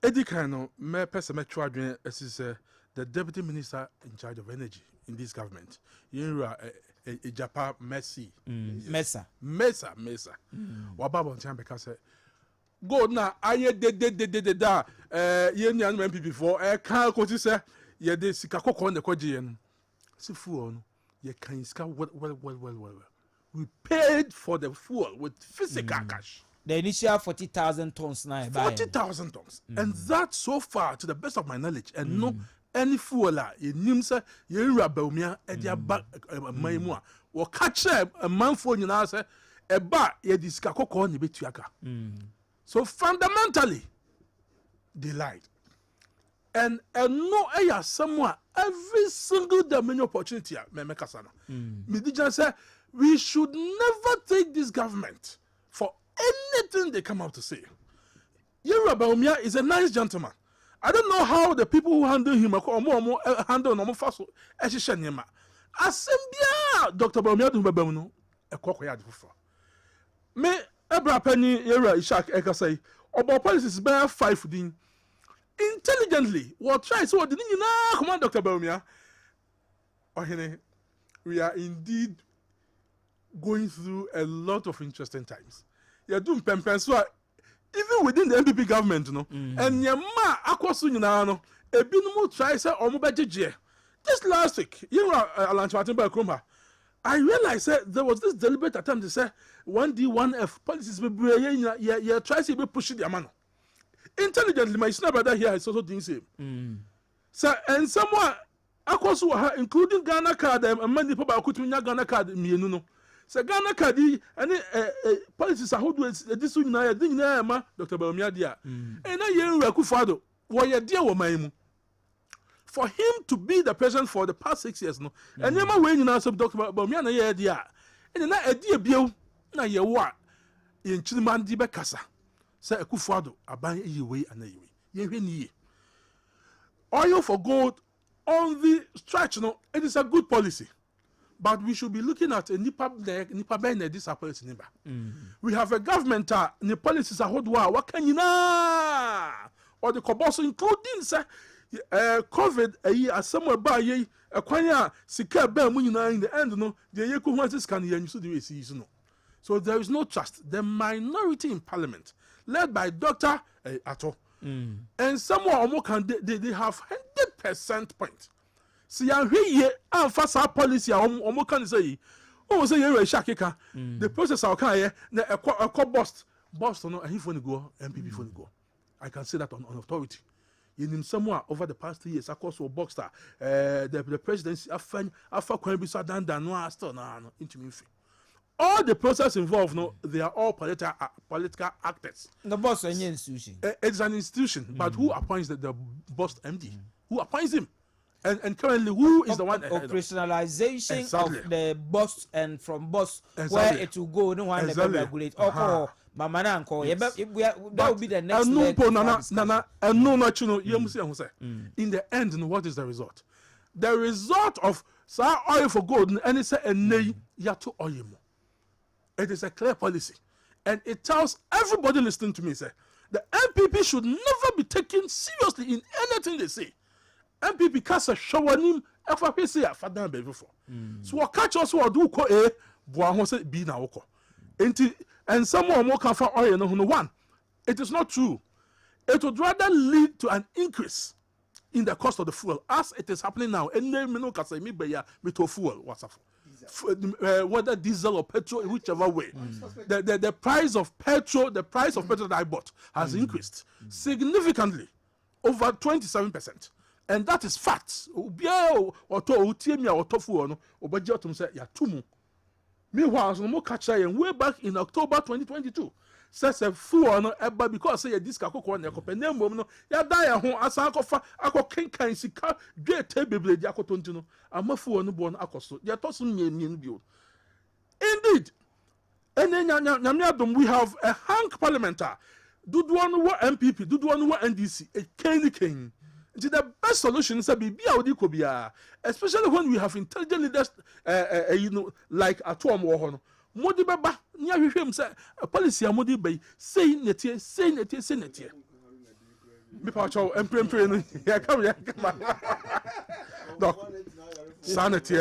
Eddie Kano, me person me try doing is the deputy minister in charge of energy in this government. You are a Japan Messi. Mesa. Wababa on because go na aye de da ye nyan MPP before can ko ti say ye de sika kokko na kwaje yen. Fuel no you can scan well. We paid for the fuel with physical cash. The initial 40,000 tons now. 40,000 tons. And that so far, to the best of my knowledge, and no any fuel you nimsa you rabomia e dia ba maimu a wo catch a man for you now say e ba ye diska kokko ni betuaka. So fundamentally they lied. And no somewhere every single many opportunity me kasana. Me just say we should never take this government for anything they come out to say. Yoruba Umia is a nice gentleman. I don't know how the people who handle him handle no faso eshishanema. Asembia Dr. Baumia do babano e kokoya de fufo. Me ebra pani yera Ishak ekasai obo policies be 5 din intelligently what try so didn't you know command Dr. Baumia Ohene, we are indeed going through a lot of interesting times. You're doing so even within the MPP government, no, and your ma akwasu nyina no, e bi no try say omo bejeje. Just last week, you know, I realized that there was this deliberate attempt to say 1D, 1F policies be try to be pushing the man. Intelligently, my brother here is also doing same. So and someone akwasu including Ghana card and many people could Ghana card mienu no. So Ghana card and policies are hold this one na din na ma Dr. Baumia dia. And na yen Akufo-Addo wo ye dia wo man mu. For him to be the president for the past 6 years no. And yema we nyina so Dr. Baumia na ye dia. And na edi ebio na ye wo a ye nchiriman di be kasa. Say Akufo-Addo aban eyiwe anayiwe. Ye hwe ni. Oil for gold on the stretch, no, it is a good policy. But we should be looking at a nipa bene this policy nipa. We have a government the policies are hold what can you na or the cobos including say COVID a year somewhere by ye a kwanya sika be mu in the end no the ye ko wan scan ye so the see no. So there is no trust. The minority in parliament led by Dr. Ato and someone can they have 100% point. See, I'm here and fast our policy. Omo can say, oh, say you're a shakeka. The process I'll carry a bust no, and he for go MPP for go. I can say that on authority. In him somewhere over the past 3 years, across a boxer, the presidency, after Queen Bisa Dan no still no into me. All the process involved, no, they are all political actors. The boss is an institution. It's an institution, but who appoints the boss MD? Who appoints him? And currently, who is the one operationalization exactly. of the boss and from boss exactly. where it will go? No one exactly. regulate. Mama nanko. That will be the next. In the end, what is the result? The result of oil for gold and it's a nay yato oil. It is a clear policy, and it tells everybody listening to me say the MPP should never be taken seriously in anything they say. MPP cast a showanim efa pese ya fadan be before so what catch us what do ko a boa ho say B na woko enti and someone more can for oil no one it is not true. It would rather lead to an increase in the cost of the fuel as it is happening now. And then me can say me buy fuel what's up. Whether diesel or petrol, whichever way, the price of petrol, that I bought has increased significantly, over 27%, and that is fact. Meanwhile, no more catch way back in October 2022. Says a fool no eba because say this kakoko na ekope na mom no ya da ya ho asan akofa akokenkan sika dwe te beble di akotonti no amafu no bo no akoso ya toso nyamien bio. Indeed, nyame adom we have a hank parliamentar dudu no wa MPP dudu no wa NDC a ken the best solution is especially when we have intelligent leaders like Atom Wohono. Modi baba nya hwehwem say policy amodi bay say netie me pa chow emprempre no ya come doc sanity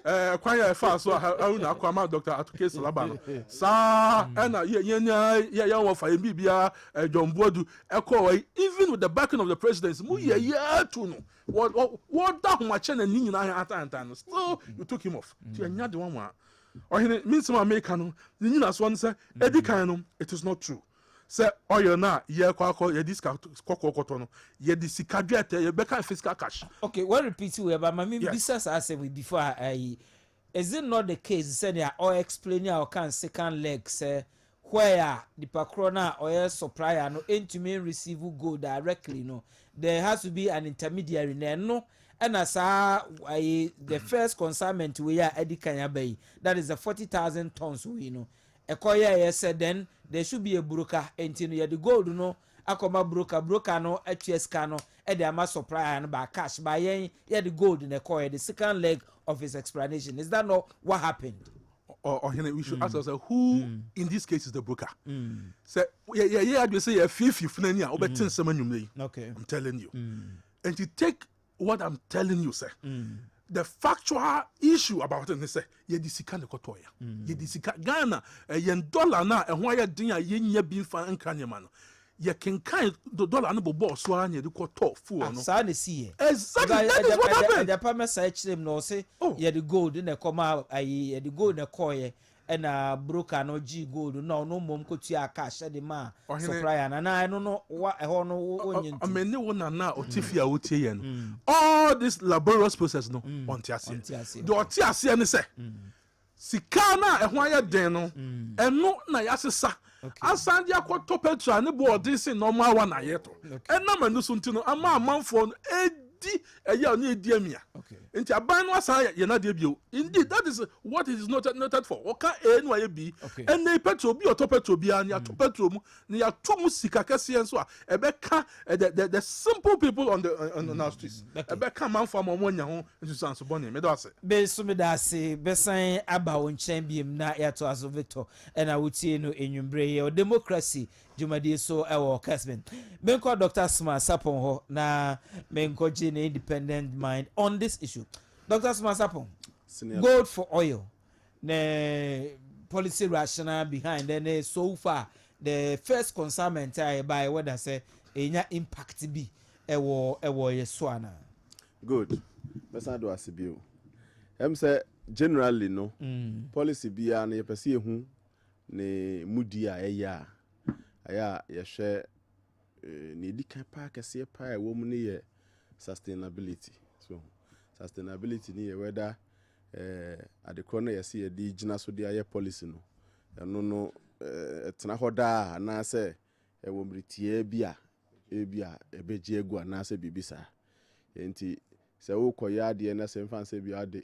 kwanya fa so ha na akwama Dr. Atuke Salaba no sa na ya wo fa bibia Jombodu even with the backing of the president mu ya to no what da ho ma che na ni nyina ata no still you took him off to anya the one Ohene means some American no nyina so say edikan no it is not true. Say oil na ye kwakọ ye diska kokokoto no ye disika dwete ye beka fiscal cash. Okay, what repeat we but my business I said before I is it not the case say they are all explaining our can second leg say where the pakrona oil supplier no intime receive gold directly no there has to be an intermediary no and as the first consignment we are edikanya bay that is the 40,000 tons we know Ekoya said then there should be a broker until you the gold no akoma broker no HSK no e dey ama supplier no by cash by yen the gold in Ekoya the second leg of his explanation. Is that not what happened? Or we should ask ourselves who in this case is the broker. Say I say a 50 nani obetin semanum. Okay, I'm telling you. And to take what I'm telling you, sir. The factual issue about it is ye disika ne kotoya ye disika Ghana yen dollar na ehwa ye din a ye nya bi fa nkanyema no ye kenkan the dollar no bobo so anya de koto fu no sa na see exactly that is what happened. The pama say them no say ye the gold na koma ye the gold na koye na broker no G gold no mom kotua cash de ma supplier na no wa eho no onye nti amene wona na otifia wotie ye no all this laborious process no on tiase the otiase ne say sika na eho aye den no eno na yasesa asan dia kwato petrol ne board sin normal one ayeto ena manu so nti no ama amanfo no eya ni edi amia nti aban no asa ye na de bio indeed that is what it is noted for oka enu aye bi ene petrol bi oto petrol bi ani ato petrol mu ni ya to mu sika kase enso a ebeka the simple people on our streets ebeka manfo mo nya ho nsusanso bone me do ase be so me da ase be san aba won chen biem na ya to aso veto ena wutie no enwumbre ye democracy jumadi so ewo Kessben menko Dr. Smart Sapon ho na menko an independent mind on this issue. Dr. Smart Sapon, gold for oil, the policy rationale behind, and so far the first consignment I buy what I say any impact be ewo yeswana. Good. Let's do as bio. Say generally no policy be an ye pese hu ne mudi a eya aya ye hwe ne dikan pa kase pa e wo mu ne ye sustainability. So sustainability ni whether at the corner you see the gina so the policy no no tena hoda na say e wo mritie bia ebeje egu na say bibisa enti se wo koya de na se mfa se bia de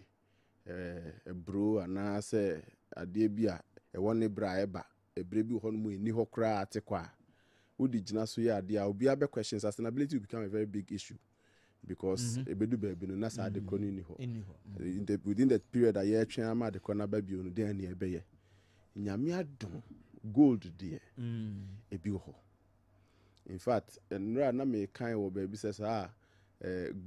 bro na say ade bia e woni bra eba ebre bi ho no mu ni ho kra atekwa wo di gina so ya ade a obi abe question sustainability will become a very big issue. Because ebedu baby no na sa de koni ni ho within the period that year twen ama de kona ba bio no den na ebeye nyame adom gold de ebi ho in fact enra na me kan wo baby says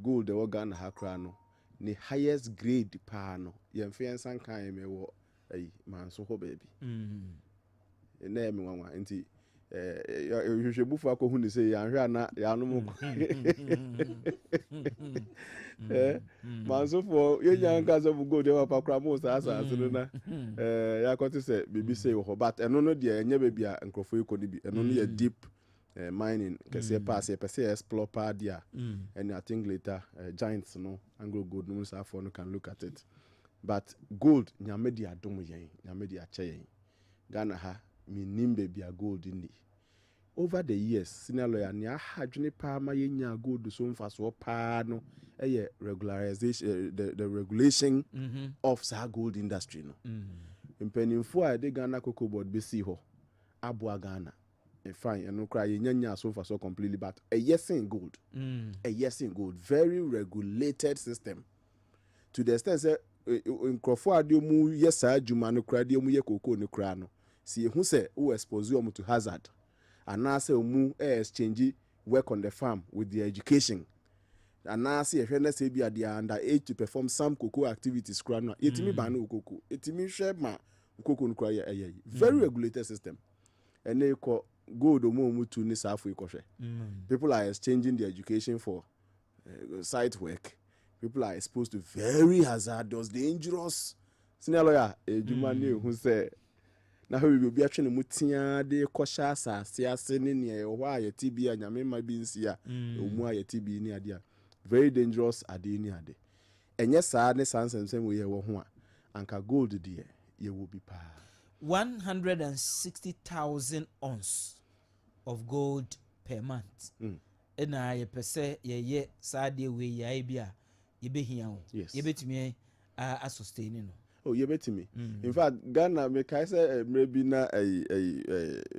gold the Ghana hakra no the highest grade pa no yɛmfa yɛnsa nkan yɛ mɛwɔ manso hɔ baabi na yɛ me nwanwa nti hwehwɛ bufo akɔhu ne sɛ yɛanhwɛ ana yɛanom mansofoɔ yɛnya nka sɛ mo gold ɛwɔ kora mo saa asase no na yɛakɔte sɛ biribi sɛ wɔ hɔ but ɛno no deɛ ɛnyɛ baabi a nkurɔfoɔ yi kɔ no bi ɛno no yɛ deep mining kɛseɛ paa sɛ yɛpɛ sɛ explore paa deɛ a and I think later giants no Anglo Gold no saa no can look at it but gold nyame de adom yɛn nyame de akyɛ yɛn Ghana ha menim baabi a gold ni over the years senior lawyer ne ahadwene paa ma yɛnya gold so mfa so paa no ɛyɛ regularization the regulation of saa gold industry no mpanimfo a de Ghana Cocoa Board bɛsi hɔ aboa Ghana fine and no cry yɛnya so far so completely but a yes in gold very regulated system to the extent say in Crawford mu yes adwuma no cry mu ye cocoa no cry no see who say who expose you to hazard and now say mu exchange work on the farm with the education and now see if say be at the under age to perform some cocoa activities cry no etimi ban no cocoa etimi share ma cocoa no cry very regulated system and they call gold omo to ni safu ikoshe people are exchanging their education for site work people are exposed to very hazardous dangerous senior lawyer ejuma ni hu say na we will be atwene mutia de kosha asase ase ne ne ho aye TB anyame ma bi nsi a omu aye TB ni ade a very dangerous ade ni ade enye saa ne sansensem we ye wo ho a anka gold de ye will be pa 160,000 ounce of gold per month. Na ye pese ye saade we ye bia ye behia ho. Ye betimi a sustain no. Oh, ye betimi. In fact, Ghana me kai say maybe na a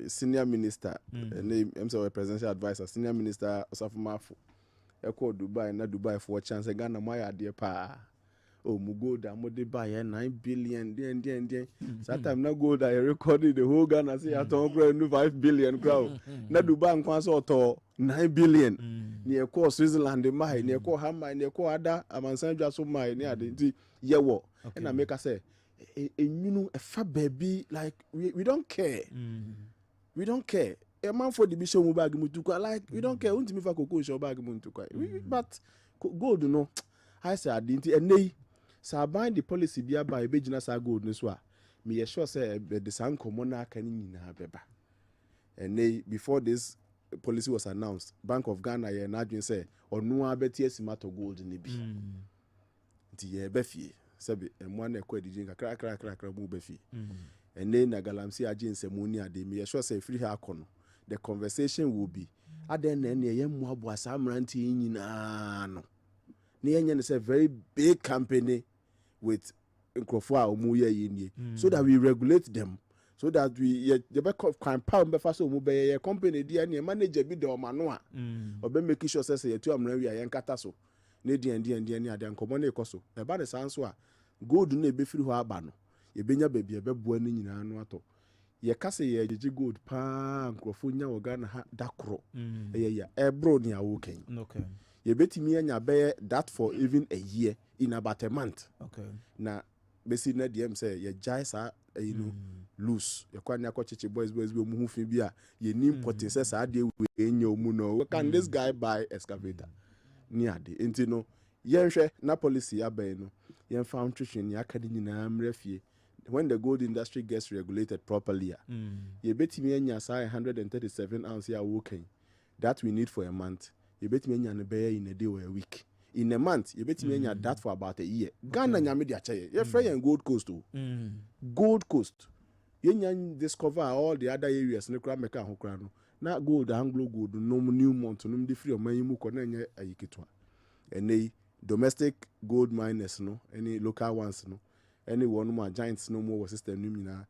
senior minister name himself a presidential advisor, senior minister Osafumafo. E ko Dubai na Dubai for chance Ghana mo ya de pa. Oh, mu gold mo de buy 9 billion den that time na gold I recorded the whole Ghana say aton grow 5 billion crowd na Dubai nkwa so to 9 billion ni e ko Switzerland mai ni e ko Hamai ni e ko ada amansan dwa so mai ni ade nti ye wo na make say enyunu e fa baby like we don't care we don't care a man for the bishop mu bag mu tukwa like we don't care untimi fa kokoo show bag mu tukwa but gold no I say ade nti enei so bind the policy bia by begina sa gold no so a me sure say the san komo na aka ni nyina beba and they before this policy was announced Bank of Ghana ye na adwen say onu abeti asimato gold ni bi nti ye be fie sabi emo na ekwa dijin kakra mu be fie and then na galamsi agency mu ni ade me sure say free her kono the conversation will be aden na ye mu abo asamranti nyina no na yenye ne say very big company with Nkrofo omu ye nie so that we regulate them so that we ye be can power be fa so omu be ye company dia ne manager bi de o ma no a obe make sure say ye tu amra wi ayen kata so ne dia ne ade nkomo na ekoso e ba de sanso a gold na ebe firi ho aba no ye benya baabi e be boa ne nyina no ato ye kase ye gigi gold pa Nkrofo nya wo Ghana ha dakro ye bro ni awo ken Okay. You betimi anya be that for even a year in about a month. Okay. Na besi na DM say ye jai sa you know loose. You kwa nya chichi boys be mu hu bi a ye nim potin say sa de we enya omu no. Can this guy buy excavator? Ni ade. Enti no yenhwe na policy abai no. Yen found nutrition ya aka nyina mrefie. When the gold industry gets regulated properly, you betimi anya sa 137 ounce ya working. That we need for a month. You bet me nya be in a day or a week. In a month, you bet me nya that for about a year. Ghana nyame dia chaye. You free in Gold Coast too. Gold Coast. You nya discover all the other areas ne kra meka ho kra no. Na gold Anglo Gold no new month no di free oman mu ko na nya ayiketwa. Ene domestic gold miners no, any local ones no. Any one more giants no more system no nyina.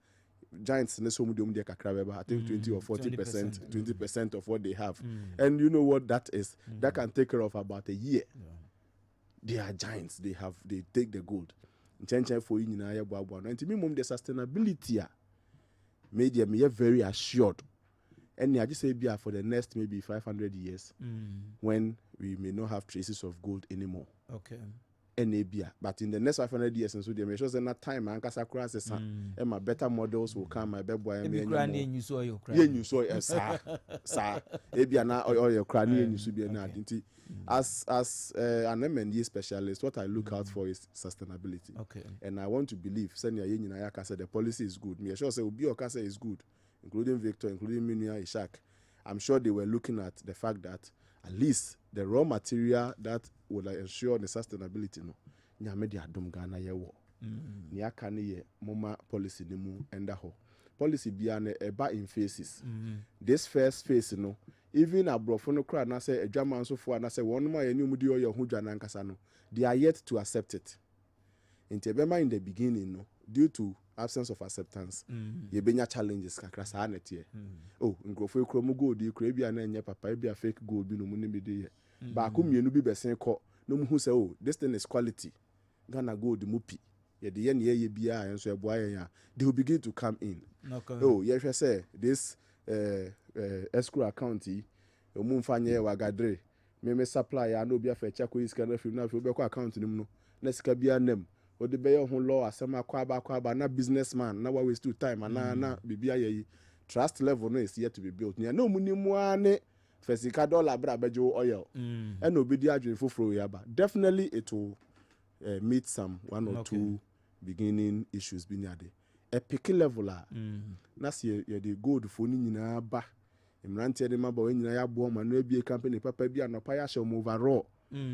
Giants ne so mu de kakra beba I think 20 or 40%, 20% of what they have. And you know what that is? That can take care of about a year. They are giants. They take the gold. Nchenchen for you nyina ya bwa. And to me mom the sustainability made them very assured. And I just say be for the next maybe 500 years when we may not have traces of gold anymore. Okay. But in the next 500 years, and so they make sure that time and my better models will come. My baby boy, you saw your you saw sir, Ebia na or cranny and you should be an identity. As an M&E specialist, what I look out for is sustainability. Okay. And I want to believe, Senya Yin said the policy is good. Me sure say Obi Okasa is good, including Victor, including Minia Ishak. I'm sure they were looking at the fact that at least the raw material that will ensure the sustainability no nyame de adom Ghana ye wo ni aka ne ye moma policy ne mu enda ho policy bia na eba in phases this first phase no even abrofo no kra na say adwaman so fo na say won ma ye ni mu de oyo ho dwana nkasa no they are yet to accept it in the beginning no due to absence of acceptance ye benya challenges kakra sa na tie oh nkrofo ekro mu gold ekro bia na enye papa bia fake gold bi no mu ne bi de ye ba ko mienu bi besen ko no mu hu say oh this thing is quality Ghana gold mu pi ye de ye ne ye bia enso e boa ye ya they will begin to come in oh ye hwe say this escrow account yi mu mfanye wa gadre me supply ya no bia fa cha ko iska na fi na fi be ko account nim no na sika bia nam o de be ye ho law asema kwa ba na businessman na wa waste time na bibia ye trust level no is yet to be built ne no mu ni mu ane fesika dollar bra bejo oil and obedi adwen foforo yaba definitely it will meet some one or two beginning issues bi nyade a picky level na se ye the gold for ni nyina ba imrante de maba we nyina ya bo ma no ebie company papa bi anopa ya show overall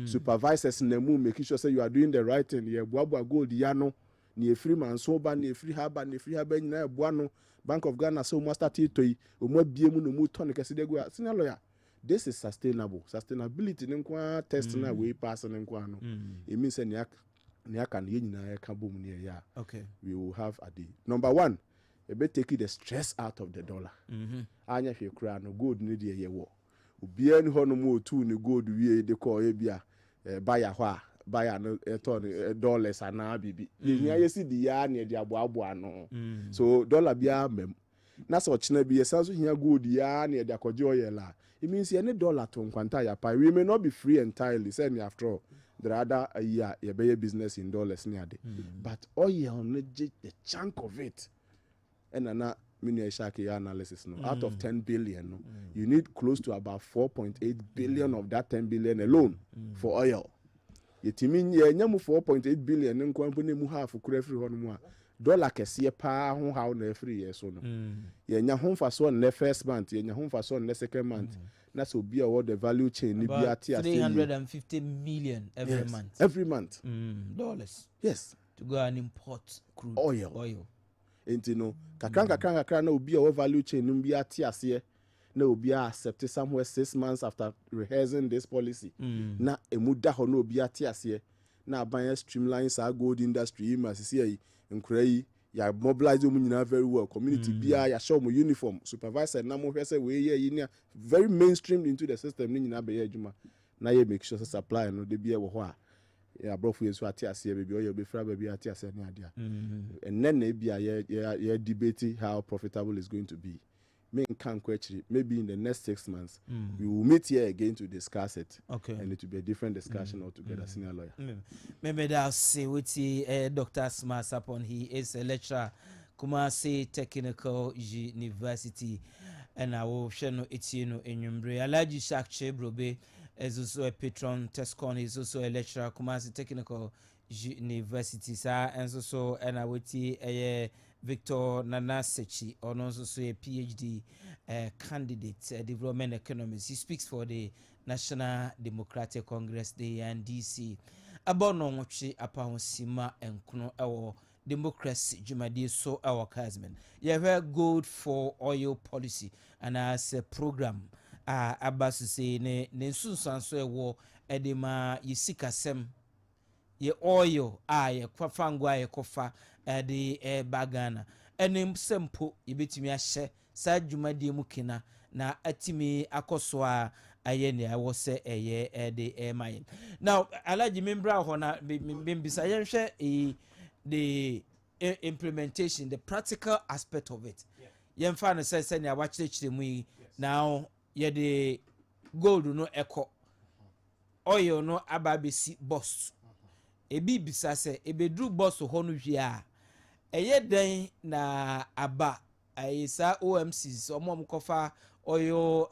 supervisors na mu make sure say you are doing the right thing ye boabo gold ya no ni free man so ba ni free haba nyina ya boa no Bank of Ghana so mo start to yi o mo bie mu no mu ton kese de go senior lawyer. This is sustainable. Sustainability nkwa test na we pass nkwa no. It means say ni aka na nyina ka bom ne ya. Okay. We will have a day. Number 1, e be take the stress out of the dollar. Anya hwe kura no gold ni de ye wo. Obi ani ho no mo tu ni gold wie de call e bia buyer ho a buyer no ton dollars ana bibi. Yehia yesi di ya na de aboabo no. So dollar bia mem. Na so china bi yesanso hia gold ya na de akoje oyela. It means any dollar to nkwanta ya pa we may not be free entirely say after all there are other year you be business in dollars near day but oil no the chunk of it and na mini shaki analysis no out of 10 billion no you need close to about 4.8 billion of that 10 billion alone for oil yetimi ye nyamu 4.8 billion nkwampo ne mu half kura free hono mu a dollar kese pa ho how na free year so no ye nya ho fa so na first month ye nya ho fa so na second month na so be what the value chain ni bi ati ase 350 million every month dollars yes to go and import crude oil enti no kakran na obi a value chain ni bi ati ase na obi accept somewhere 6 months after rehearsing this policy na emuda ho na obi ati ase na ban streamline sa gold industry ma sisi yi nkura yi ya mobilize mu nyina very well community bia ya show mu uniform supervisor na mo hwese we ye yi very mainstream into the system ni nyina be ye adwuma na ye make sure supply no de bia wo ho a ya brofu yesu ati ase be o ye be fra ba bia ati ase ni ade a and then na bia ye debate how profitable is going to be me can question maybe in the next 6 months we will meet here again to discuss it and it will be a different discussion altogether senior lawyer maybe that say with Dr. Smas upon he is a lecturer Kumasi Technical University and I will share no etino enyumbre Alaji Shakche Brobe is also a patron Tescon is also a lecturer Kumasi Technical University sir and so and I would see Victor Nana Sechi, or also a PhD candidate, development economist. He speaks for the National Democratic Congress, the NDC. About no much upon Sima and Kuno our democracy, Jumadi so our Kessben. You have gold for oil policy and as a program. Abbas say ne soon sanso war edema yisika sem. Ye oil ye kwafangwa ye kofa de bagana enim sempo yebetimi ahye sa dwumade mu kina na atimi akoso a aye ne awo se eye de mayin now alaji membra ho na bimbisa yenhwe the implementation the practical aspect of it yɛmfa no sɛ sɛnea wakyerɛkyerɛ mu yi now yɛde gold no ɛkɔ oil no aba bɛsi boss ebi bisa sɛ ebeduru boss hɔ no hwie a ɛyɛ dɛn na aba saa OMCs ɔmo kɔfa oil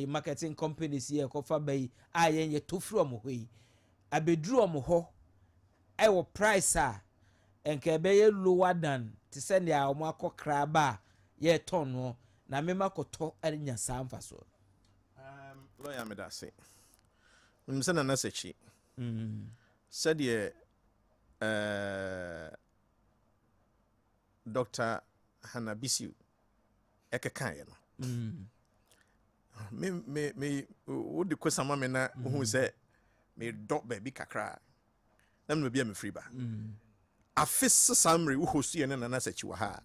marketing companies yɛ kɔfa bayi a yɛn tofiri ɔmo hɔ yi abeduru ɔmo hɔ ɛwɔ price a enka ɛbɛyɛ lower than te sɛ nea ɔmo akɔ kraba yɛ ton no na mema kɔtɔ anya saa mfa so lawyer me da say sɛ na nasachi sɛdeɛ Dr. Hanabisiu ɛkekaeɛ no me wode kɔsama me na wohu sɛ medɔ baabi kakra na mena bia mefiri ba afe sesa mmere wohɔsuɛ ne nanasachi wɔ ha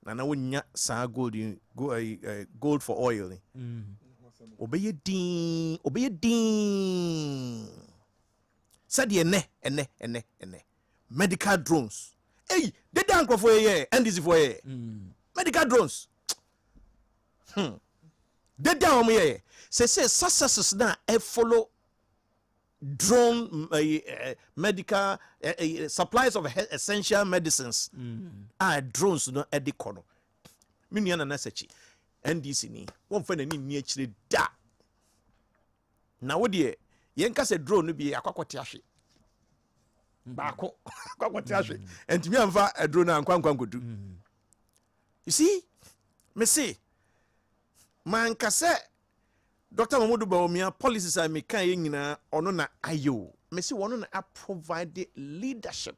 na wonya saa gold for oil ni obeye din said ene medical drones hey they don't go for ye NDC for ye medical drones they down ye say successes na e follow drone medical supplies of essential medicines drones no e de kono minua na sachi NDC ni won fa nani ni akire da na wo de yen ka se drone no bi akwakote ahwe baako akwakote ahwe entimi amfa drone ankwankwa nkodu you see me say man ka se Dr. Mamudu Bawumia policies are me kan nyina ono na ayo me say wono na provide leadership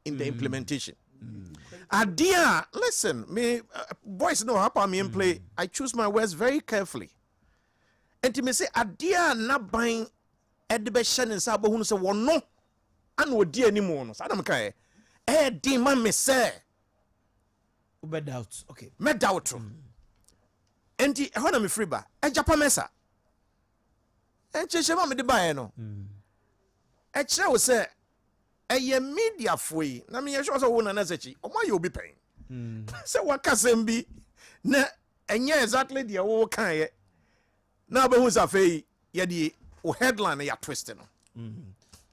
in the implementation. Adia, listen, me boys know how me play. I choose my words very carefully. And to me say adia na buying edibeshan in sabo hunu se wono anu odi anymore no. Sadam kai di man me say ube doubt. Okay. Me doubt. Enti ehona me free ba. Japa mesa. Enche shema me de ba no. E kire wo say eye media foi na me yesho so wo na nasachi o ma ye obi pen se wakasem bi na enye exactly the wo kan ye na ba hu sa fei ye di o headline ya twist no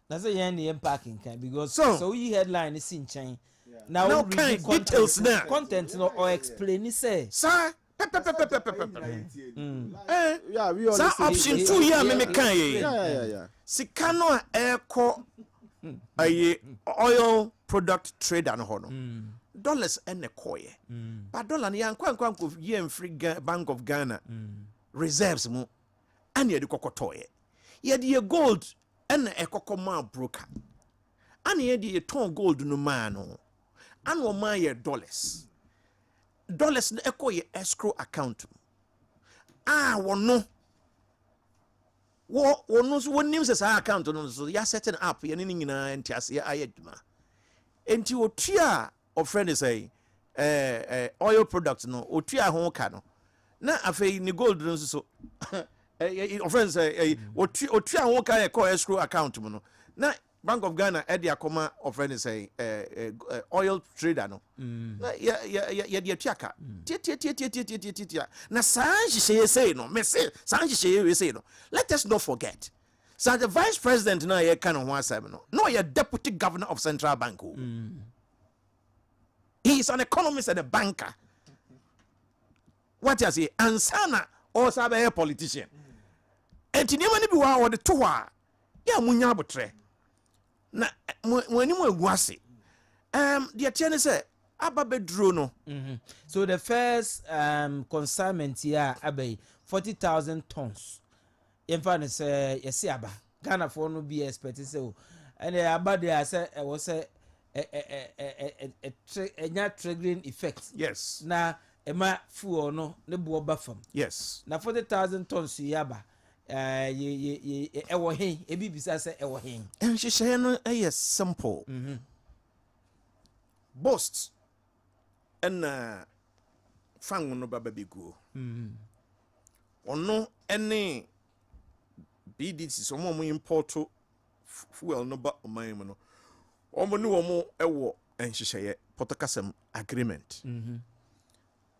na say yen the parking kan because so we headline is in chain now read details na content no or explain say sir yeah, we all option 2 here me kan ye yeah. Sikano eko aye oil product trader no hono dollars ene koye but dollar ne yankwa ye free Bank of Ghana reserves mu ane ye de kokotoye ye de gold ene ekokoma broker ane ye de ton gold no ma no ane o ma ye dollars ne ekoye escrow account wono no so wonim se sa account no so ya setting up ye ne nyina entiase ayeduma enti otua of friend say oil product no otua ho ka no na afei ni gold no so of friend say otua ho ka ye call escrow account mu no na Bank of Ghana e dia koma of friend say oil trader no na ya dia tuaka tia na sanji say no me say sanji we say no let us not forget so the vice president na ye kan ho asem no ye deputy governor of Central Bank he is an economist and a banker what you say ansana or sabe a politician enti ni mani bi wa wo de to a ya munya abotre na mwani mwagwase the attorney say ababedro no so the first consignment here abay 40,000 tons yemfa ne say yesi aba Ghana for no be expect say and aba there say was say a triggering effect yes na ema fuel no ne bo ba fam yes na 40,000 tons yaba ewo hen ebi bisa se ewo hen nhyehyɛ no ɛyɛ simple boast ɛna fang no baba biguo ɔno ɛne BDC so mo import fuel no ba ɔman mu no ɔmo ne ɔmo ɛwɔ nhyehyɛ protocol agreement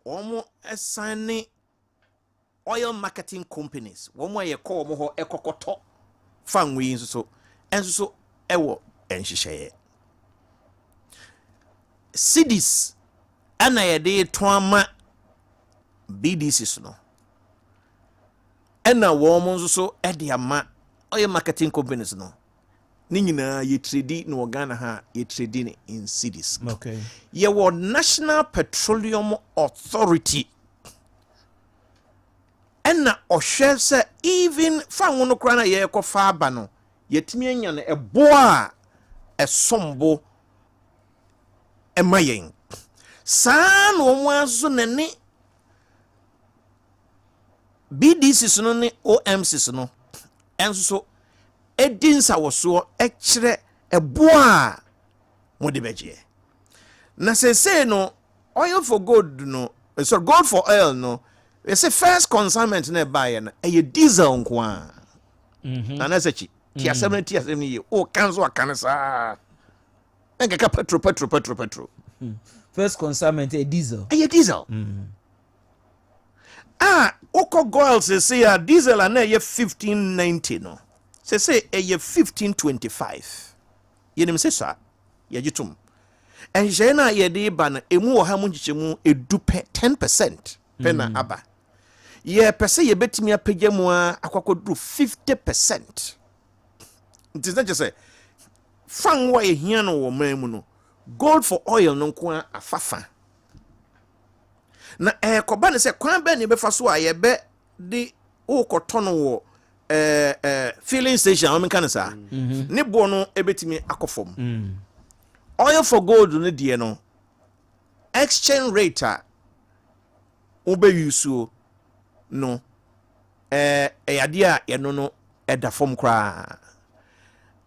almost assigning oil marketing companies. One way you call more ecocoto fan wins so and so ewo and she cities and I de twama BDCs no. And now woman so at the ama oil marketing companies no. Ningina ye trade no Ghana ha ye trading in cities. Okay. Ye were National Petroleum Authority. And na ohwe se even fa wono kra na ye ko fa aba no yetimi anya na ebo a esombo emayen saa no mo azo na ne BDC no ne OMC no enso so edinsa woso e kire ebo a mo de beje na se no oil for gold no so gold for oil no. It's a first consignment na buy na a diesel nkwa. Na na sechi. Tia 70 ye. O kanzo akanesa. Enka petro. First consignment a diesel. A diesel. Oko gold say a diesel na ye 1590 no. Say a ye 1525. Ye nim say sa. Ye jitum. En jena ye de ba na emu wo ha mu nchichemu edupe 10%. Pena aba. Ye pese ye betimi apagya mu akwakodru 50%. It is not just say fan wa ye hia no wo man mu no gold for oil no nko afafa na koba ne se kwan ba ne be fa so a ye be de o kotono wo filling station o menka ne sa ne bo no ebetimi akofom oil for gold no de no exchange rate obe yusu no eyade ye no eda fom kra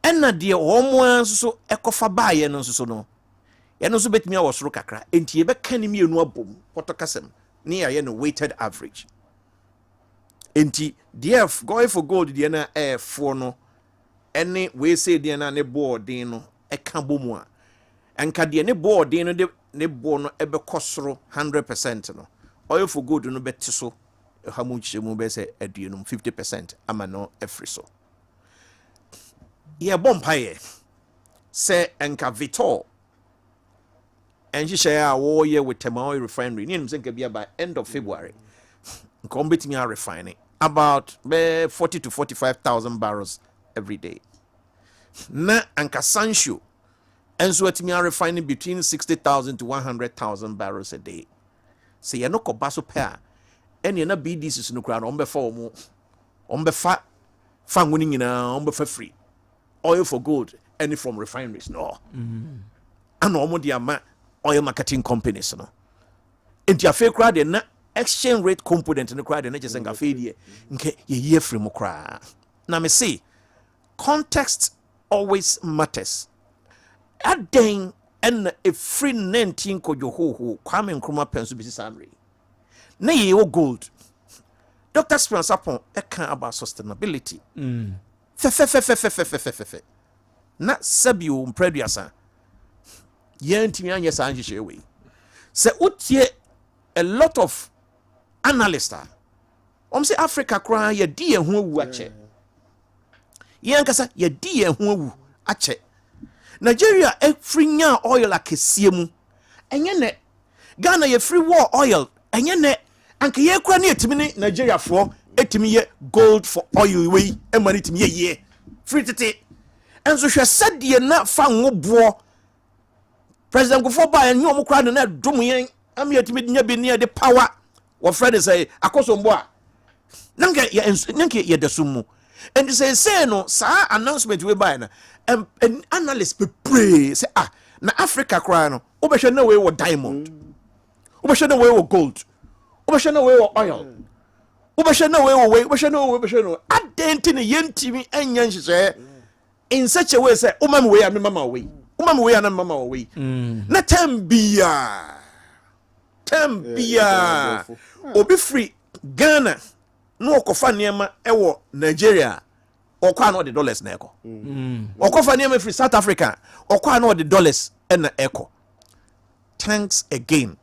enna de omo so ekofa ba ye no so no ye no so betimi awosoro kakra enti ye be kanimi enu abom potokasem ne ye no weighted average enti df going for gold de na for no ene we say de na ne board no eka bomu a enka de ne board no de ne bo no ebe kosoro 100% no oil for gold no beti so how much mu be say aduenum 50% ama no every so ye bompaye say enka Vitor and share a year with Temaoi refinery ni nim senka bia by end of February nko betimi a refining about 40 to 45,000 barrels every day na anka Sancho enso atimi a refining between 60,000 to 100,000 barrels a day say ye no ko baso pair ene na BDC no kra no ombefa omo ombefa fa ngoni nyina ombefa free oil for gold any from refineries no and omo dia ma oil marketing companies no enti afa kra de na exchange rate component no kra de na jesenga fa die nke ye free mo kra na me say context always matters aden and a free 19 kojo ho Kwame Nkrumah penso bisi samre na ye wo gold Dr. Spencer Sapon eka about sustainability fe na sabio mpreduasa ye ntimi anye sa anhye we se utie a lot of analysts say Africa kra ye di ehu awu ache ye ankasa ye di ehu awu ache Nigeria free nya oil akesie mu enye ne Ghana ye free war oil enye ne anka ye kura ne etimi ne Nigeria fo etimi ye gold for oil we emani etimi ye free tete enso hwe sadie na fa ngobo President Gufo ba enye omo kura na dum yen am ye etimi nya be ne de power wo friend say akosombo a nanka ye desumu and say no sa announcement we buy na an analyst be pray say na Africa kra no obehwe na we wo diamond obehwe na we wo gold obehwe na we wo oil obehwe na we wo obehwe no adenti ne yentimi anya nhye in such a way say umam we am mama we umam we am mama we na tambia obi free Ghana no okofa niema ewo Nigeria okwa no the dollars na eko okofa niema free South Africa okwa no the dollars na eko thanks again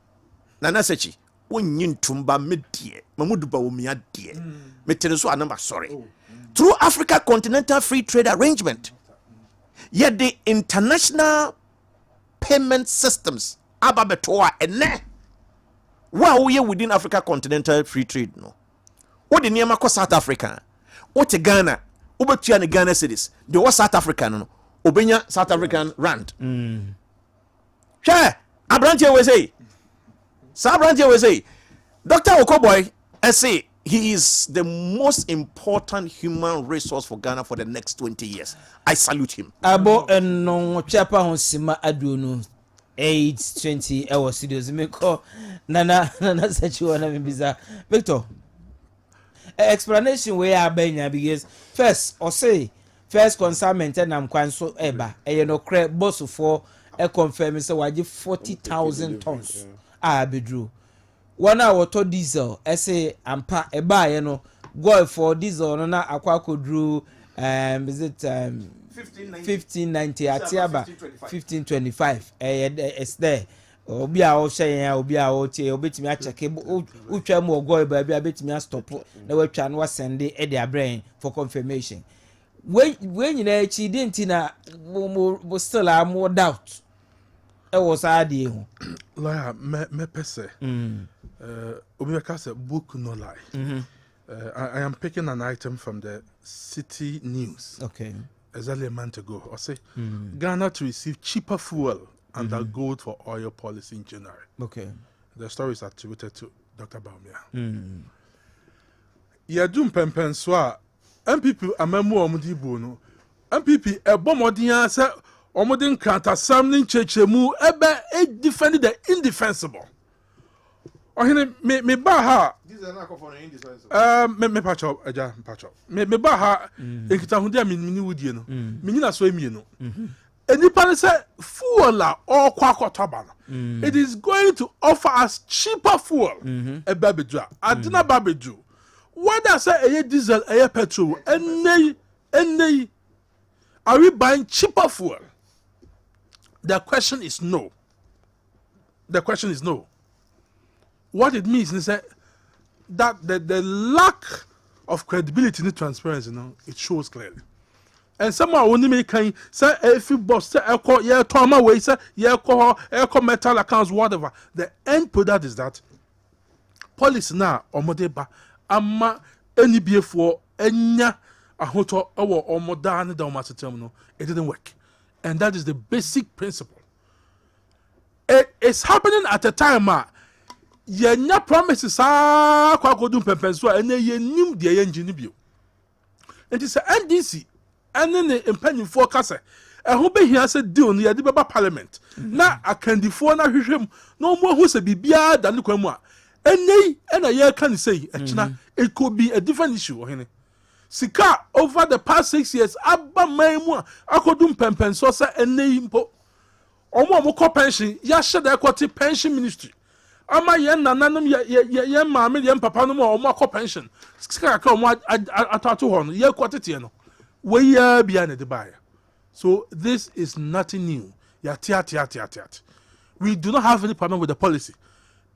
Nana Sechi wonyin tumba medie mamudu ba womia die metere so anamba sorry through Africa Continental Free Trade Arrangement yet the international payment systems ababetoa ene wa wo ye within Africa Continental Free Trade no what the niema ko South Africa what Ghana obetua ne Ghana cedis the what South Africa no obenya South African rand hwe abrantie we say Sabrantie we say Dr. Okoboy say he is the most important human resource for Ghana for the next 20 years. I salute him. Abo eno chapa honsima aduonu 820 ewo studios me call nana sachi wana mbiza Victor explanation we abenya because first consignment na mkwanso eba no cre boss for e confirm say waje 40,000 tons bedru one hour to diesel say ampa eba ye no go for diesel no na akwa kodru is it 1590 atiaba 1525 it's there obi a o hye obi a o tie obetimi a check utwa mu go ba bia betimi a stop na watwa no send e de abrain for confirmation when nyina chi dey ntina mo still am more doubt e was ade ho lawyer me pese obi ka say book no lie. I am picking an item from the City News. Okay. Exactly a month ago. I say Ghana to receive cheaper fuel under gold for oil policy in January. Okay. The story is attributed to Dr. Baumia. Yadum pempen swa MPP amemu omudi bono. MPP ebomodian say omodin kranta samnin chechemu ebe e defend the indefensible. Ohene me ba ha This is not for indefensible. Me pacho aja pacho. Me ba ha ekita hunde mini wudie no. Mini na so emie no. Enipa ne say fuel a or kwakotaba no. It is going to offer us cheaper fuel. E babedua. Adina babedu. Whether say eye diesel eye petrol any are we buying cheaper fuel? The question is no. The question is no. What it means is that the lack of credibility and transparency, it shows clearly. And someone only make say if you boss say toma way say metal accounts whatever. The end product is that policy now omodeba ama any before enya ahoto owo omoda ne da omatetem no it didn't work. And that is the basic principle. It is happening at a time yenya promises kwa kodum pempenso ene yenim de yenjini bio. It is NDC ene ne empanyimfo kase ho behia se deal no yede beba parliament na akandifo na hwehwem na omo hu se bibia da ne kwamu a ene na ye kan say echina it could be a different issue ohene sika over the past 6 years abba maimu akodum pempenso se ene impo omo ko pension ya sheda equity pension ministry ama yen nananum ye maame ye papa no mo akọ pension sika ka mo atato ho no ye kwotete no we ya bia na de bae. So this is nothing new. Ya tia. We do not have any problem with the policy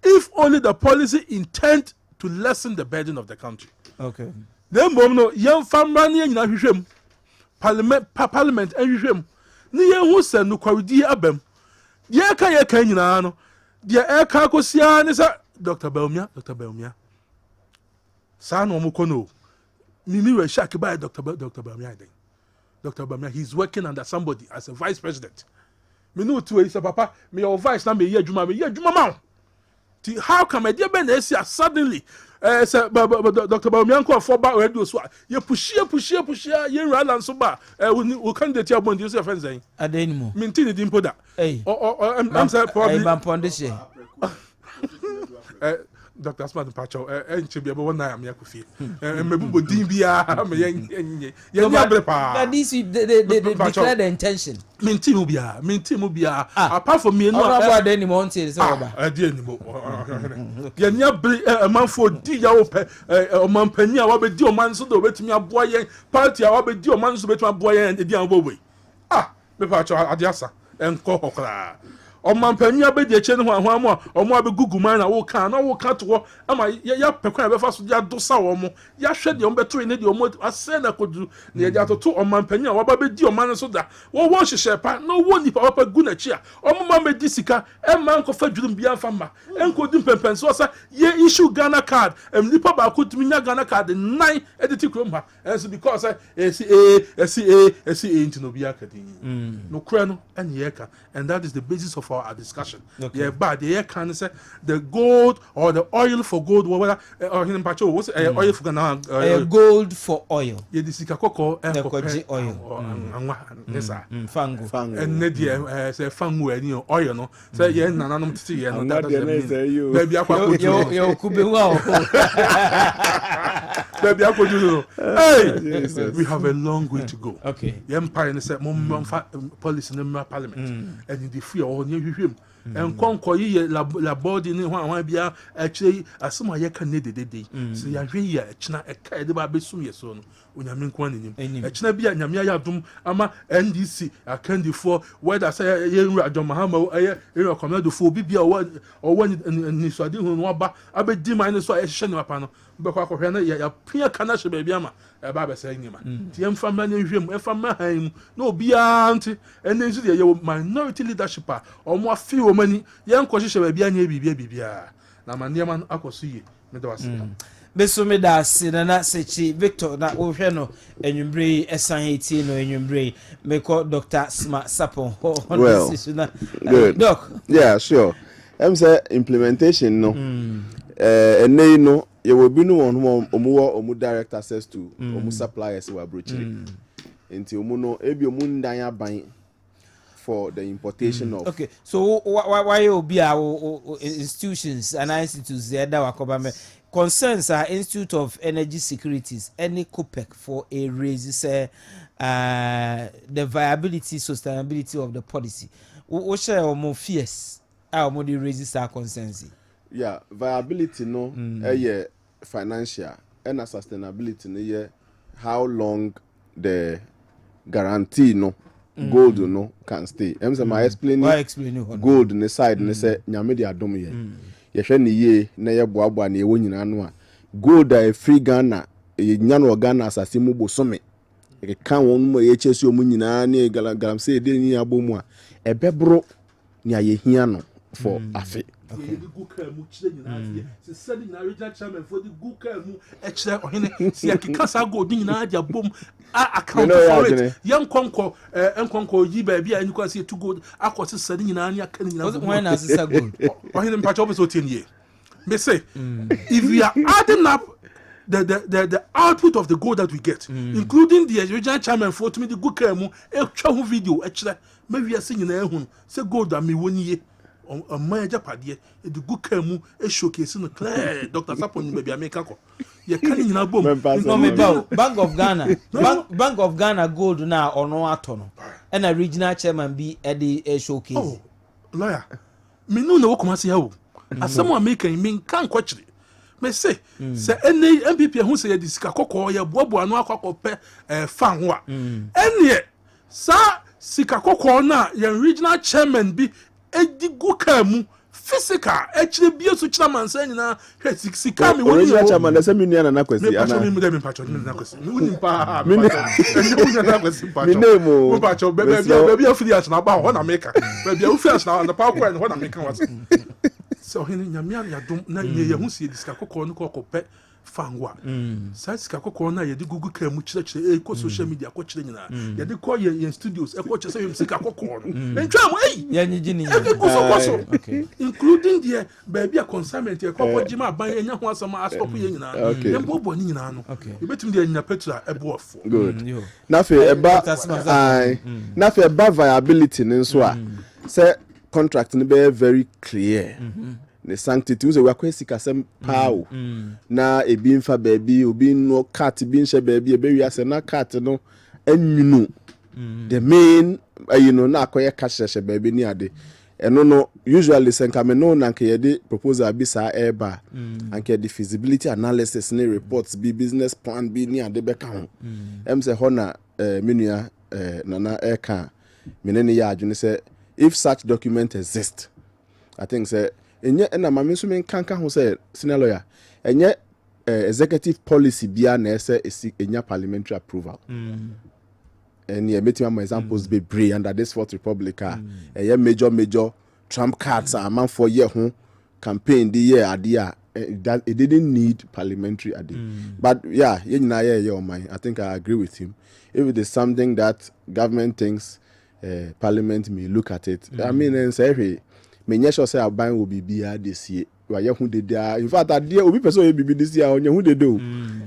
if only the policy intend to lessen the burden of the country. Okay. Then mom no yen famra ne nyina hwehwem parliament hwehwem ne ye hu se no kwawdi abam ye ka nyina no the air kakosia ne sa Dr. Baumia sa no mo kono mimi we shak by Dr. Baumia then Dr. Baumia he's working under somebody as a vice president me no to say papa me your vice na me ye adwuma ma how come I dey be na esi suddenly say Dr. Baumia ko for ba radio so ye push ye run so ba we candidate your bond you say friends then adenimo minti di impoda I'm say probably Dr. Asmat Pacho enche bia bo na am yakofie mebubo din bia me ye but this they declare the intention minti mu bia apart from me no about adenimo until say oba adenimo ye nya manfo di ya wo pe omanpani a wa be di oman so do betimi aboa yen party a wa be di oman so betimi aboa yen e di an bo we me Pacho adiasa enko hokra Omampanya be de chene ho ahwam a omo abegugu man na wo kan to ama ya pekwan be fa so ya do sa wo mo ya hwe de ombeto ne de omo ase na kodu na ya to omampanya wa ba be di oman so da wo hyehyɛ pa no wo ni pa gu na chi a omo ma me di sika e man ko fa dwurum bia fa ma enko di mpempen so sa ye issue Ghana card nipa ba ko tumi nya Ghana card 9 editi krom ha and because SCA into no bia kadin no kra no and yeka and that is the basis of our discussion. Yeah, but the can say the gold or the oil for gold whether or him pacho what's oil for Ghana gold for oil. Yeah, the sika koko the koji oil nesa fango and ne dia say fango any oil no say yeah nananom titi yeah no that doesn't mean baby akwa yo kubewa baby akwa no hey we have a long way to go. Okay, the empire and say mom policy in the parliament and the free or near him and conquer ye la body in one bia actually as some ye can need the so ya hwe china e ka de ba besum ye so no onyamin kwa nim e china bia nyamia ya dum ama NDC akandi for whether say ye nra Mahama ye recommend for bibia o ni so ade hu no ba abedi man so e hye ne papa no be kwa kohwe na ya pia kana hye ba bia ma e ba be say nyima ti emfa ma ne hwem e fa ma han na obia nti ene nso de ye minority leadership a omo afi o mani yen ko hye ba bia nya bibia na ma ne man akoso ye me do ase beso me da sinana sechi Victor na wo hwe no enwumbre esan heti no enwumbre me ko Dr. Sma Sapon well, good. Doc, yeah, sure. Say implementation no ene no ye will be no on omu direct access to omu suppliers we brochiri nti omu no ebi omu ndan aban for the importation of. Okay, so why you be our institutions and institutes there that wakoba me concerns are Institute of Energy Securities any COPEC for a raise say the viability sustainability of the policy. What share more fierce our more raises our concerns? Yeah, viability no yeah financial and sustainability no yeah how long the guarantee no gold no can stay. My explaining gold ne side ne say nyame de adom ye. Ye hwe ne ye na ye boaboa na ye wonyina no a gold a free Ghana ye nya no Ghana asase mu bosome e kan won mu ye chesi o mu nyina na galam say de ni abomu a e bebro ni aye hia no for afi. Okay. The good mu chire nyina se said na regional chairman for the good mu e chire ohene se akikasa gold nyina dia bom account for it yan konko enkonko yi ba bia any kwase to gold akwose said nyina ni aka nyina when as say gold ohene mpacho be so 10 year me say if we are adding up the output of the gold that we get including the regional chairman for to me the good mu e twa ho video e chire ma wi ase nyina ehun se gold am woni a major party the good kemu e showcase no clear Dr. Sapon baby America ko ye kan nyina bom no me ba Bank of Ghana gold na ono ato no and a regional chairman be e showcase. Oh lawyer me no wo kuma se ya wo asem America me kan kwachire me say se ene MPP hu se ye disika kokko ye boabo no akwakope fan ho a ene sa sika kokko na ye regional chairman bi edigu kamu physical actually be so chairman say nyina sika me woni yo chairman na say me nua na kwesi ana me dem pacho me na kwesi me woni pa me na kwesi pacho me pacho baby affiliate na ba ho na make baby affiliate na pa ko ho na make was so hini nyamia ya dum na ye hu sie diska kokko no kokko fangwa sa sika kokko na ye di gugu kamu chire ko social media ko chire nyina ye di ko ye studios e ko chire say sika kokko no entwa mo ya nyigini okay including the baby a consignment ye ko jima ban enya ho asama asop ye nyina ye bobo ni nyina no you betim de nya petrol e boafo good na fe e ba viability ni so a say contract ni be very clear the sanctity we are kwesi kasem pao na ebi mfa baby obi no cat bi nche baby e be wi ase na cat no enwunu the main na akoye kasheshe baby ni ade eno no usually senkame no na nke yede proposal bi sa eba anke the feasibility analysis ni reports bi business plan bi ni ade be ka ho em se ho na menua nana eka menene ya adwene se if such document exists, I think say and I'm assuming kanka who say senior lawyer and executive policy bia na say enya parliamentary approval. And yeah, meeting my examples be brave under this Fourth Republic. Major Trump cards are man for year campaign the year idea that it didn't need parliamentary idea. But yeah, I think I agree with him. If it is something that government thinks parliament may look at it. I mean, and say hey, me sure say Aban will be this year. In fact, idea will be person be this year on who they do.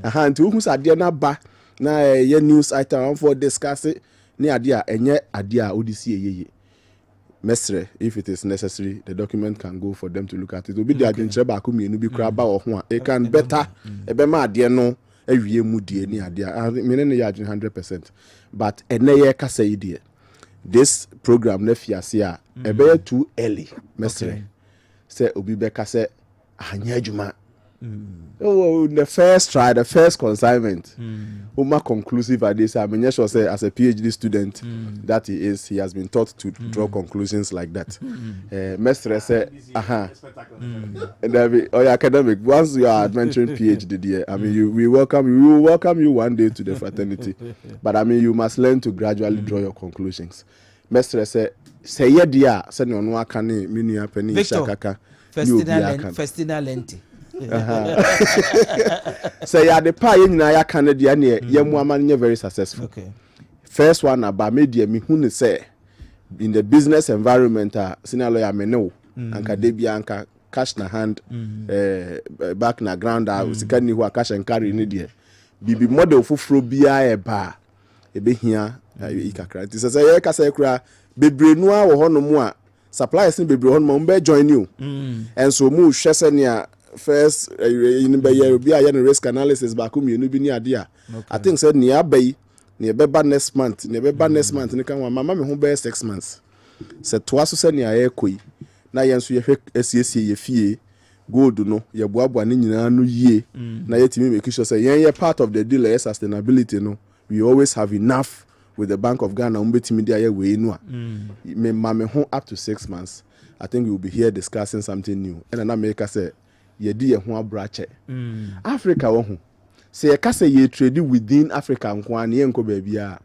And to who's idea na ba na ye news item for discuss it. Ni idea enye idea odisi ye. Mestre, if it is necessary, the document can go for them to look at it. It will be the agent back who be crab or one. It can better ebema idea no every mudi ni idea. I mean 100%. But enye ka say idea. This program nefiasia ebe too early. Mestre. Say obi beka say anya juma. Oh, the first try, the first consignment. Uma conclusive at this. I mean, sure say as a PhD student that he has been taught to draw conclusions like that. Mestre say, and academic. Once you are adventuring PhD, dear, I mean, we will welcome you one day to the fraternity. But I mean, you must learn to gradually draw your conclusions. Mestre say ye dia, say no one can mini penny shakaka. Festina lenti. Say ya the pie in ya Canada near Yamuaman very successful. Okay. First one about media me who say in the business environment senior lawyer me know anka debianka cash na hand back na ground sikani who cash and carry in there. Bibi model fufro bia ba ebe hia ikakra. It says ya kasa kra bebre no a wo hono mu a suppliers ni bebre hono mo be join you. And so mu hwese ne first in be year be a risk analysis back you no bi ni ade I think said ni abai ni beba next month ni kan mama me ho be 6 months se to aso se ni aye koi na ye nso ye hwe asiesie ye fie gold no ye boaboa ni nyina no yie na ye timi make sure say ye part of the deal is sustainability no we always have enough with the Bank of Ghana umbetimi dia ye we no me mama ho up to 6 months I think we will be here discussing something new and na make us say yedi ye ho abrache Africa wo ho se ye kase ye trade within Africa nko an ye nko ba bia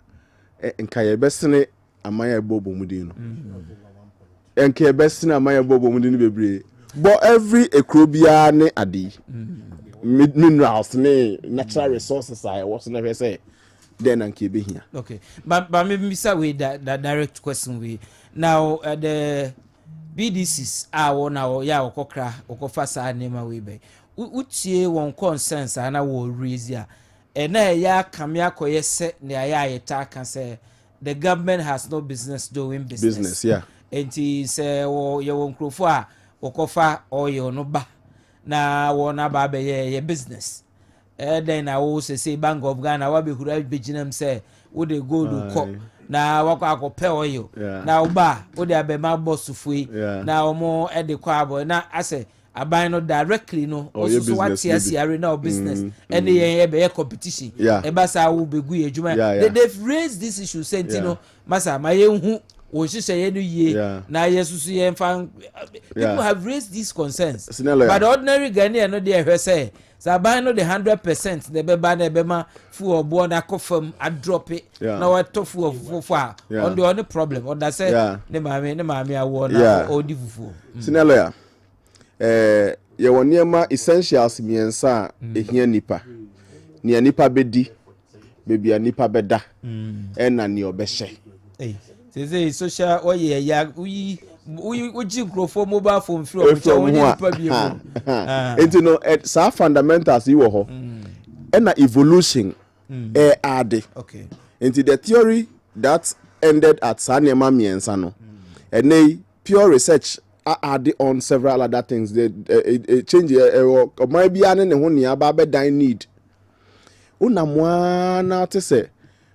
nka ye besene amaya bobo mudin no nka ye besene amaya bobo mudin no bebre but every ekrobia ne ade minerals ne natural resources I was never say then nka be here. Okay, but maybe we that direct question we now the BDCs are now ya okokra okofa sa nema we be utie won concerns ana wo raise ya na ya kamya koye se na ya yeta kan say the government has no business doing business yeah enti say wo ye won krofo a okofa oil no ba na wo na ba be ye business then na wo say Bank of Ghana wa be hura be ginam say wo de gold ko na wakwa akopɛ oil na oba wo de abema boss fui na omo e de kwa abo na ase aban no directly no also what yes here now business and ye be competition e ba sa wo be gu adwuma they've raised this issue sentino masa ma ye hu wo hihye ye no ye na yesusu ye mfa people have raised these concerns but the ordinary Ghanaian no dey hwe say Saban no the 100% the beba na bema fu obo na kofam a drop it na what tofu of on the only problem on that say ne maame awo na odi fufu sinelo ye woniema essentials miensa ehia nipa ne nipa bedi bebia nipa beda na ne obehye say social oye ya uji grofo mobile phone free of nipa bi and you know some fundamentals you ho and evolution add okay into the theory that ended at sanema miensa no and pure research add on several other things they change might be an ho nia ba be dan need una mwa na te say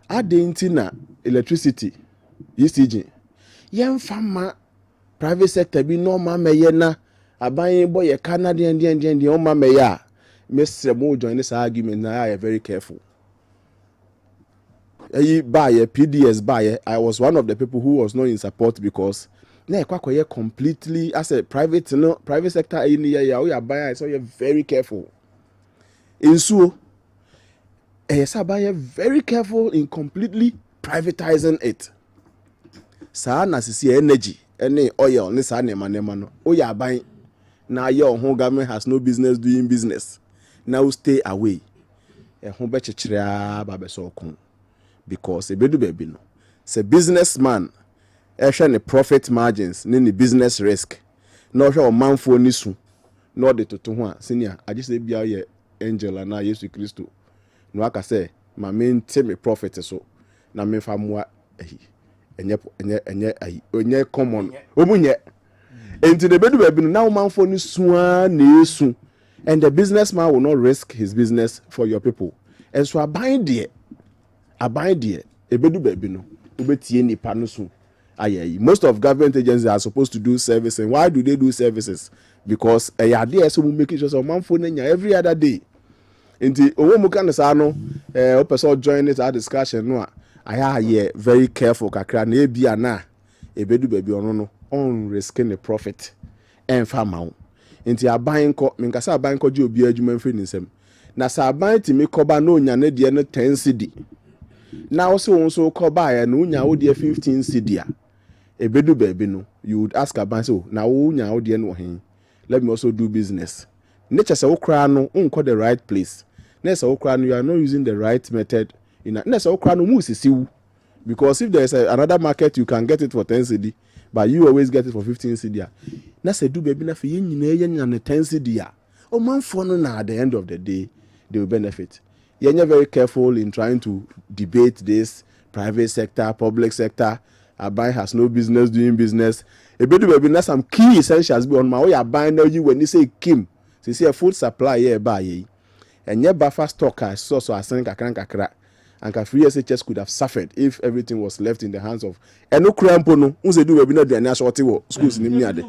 adentina electricity ECG yem fama private sector bi no ma meye na aban boy ye Canadian den o ma meye a Mr. Mo join this argument na I very careful buy PDS buy I was one of the people who was not in support because na ekwa completely as a private sector in here ya we buy so you very careful insuo yes buy very careful in completely privatizing it saa na sisi energy any oil ne saa nema no o ya buy na your home government has no business doing business now stay away ho be chechira ba be so kon because ebedu baby no say businessman ehwe ne profit margins ne business risk na ohwe o manfo ni su na de toto ho a senior agise bia ye angel na Yesu Kristo no aka say ma mente me profit so na me fa moa enye common omunye enti de bedu baby no na o manfo ni su a na esu and the businessman will not risk his business for your people and so abide there ebedu baby no obetie nipa no so aye most of government agencies are supposed to do services. Why do they do services? Because there so we make sure so man phone every other day nti owo mu kan sa no o person join it our discussion no I very careful kakra na ebia na ebedu baby ono no on risking the profit and farm nti aban ko minkasa aban ko je obi adwuma mfiri nsem na sa aban ti me koba na onya ne de no 10 cedi na wo so koba ya na onya wo de 15 cedi a ebedu baby no you would ask aban so na wo onya wo de no hen let me also do business nature say wo kra no unko the right place na say wo kra no you are not using the right method na say wo kra no mu sisiwu because if there is another market you can get it for 10 cedi but you always get it for 15 cedi na say do baby na fe nyina yenya na 10 cedi o manfo no na at the end of the day they will benefit. You're very careful in trying to debate this private sector, public sector. Abai has no business doing business. Ebedu baby na some key essentials be on my way abai now you when you say Kim. So you see a food supply here by and your buffer stock so asan kakra and free SHS could have suffered if everything was left in the hands of no crampo no unse do baby na the na shorty schools ni mi ade.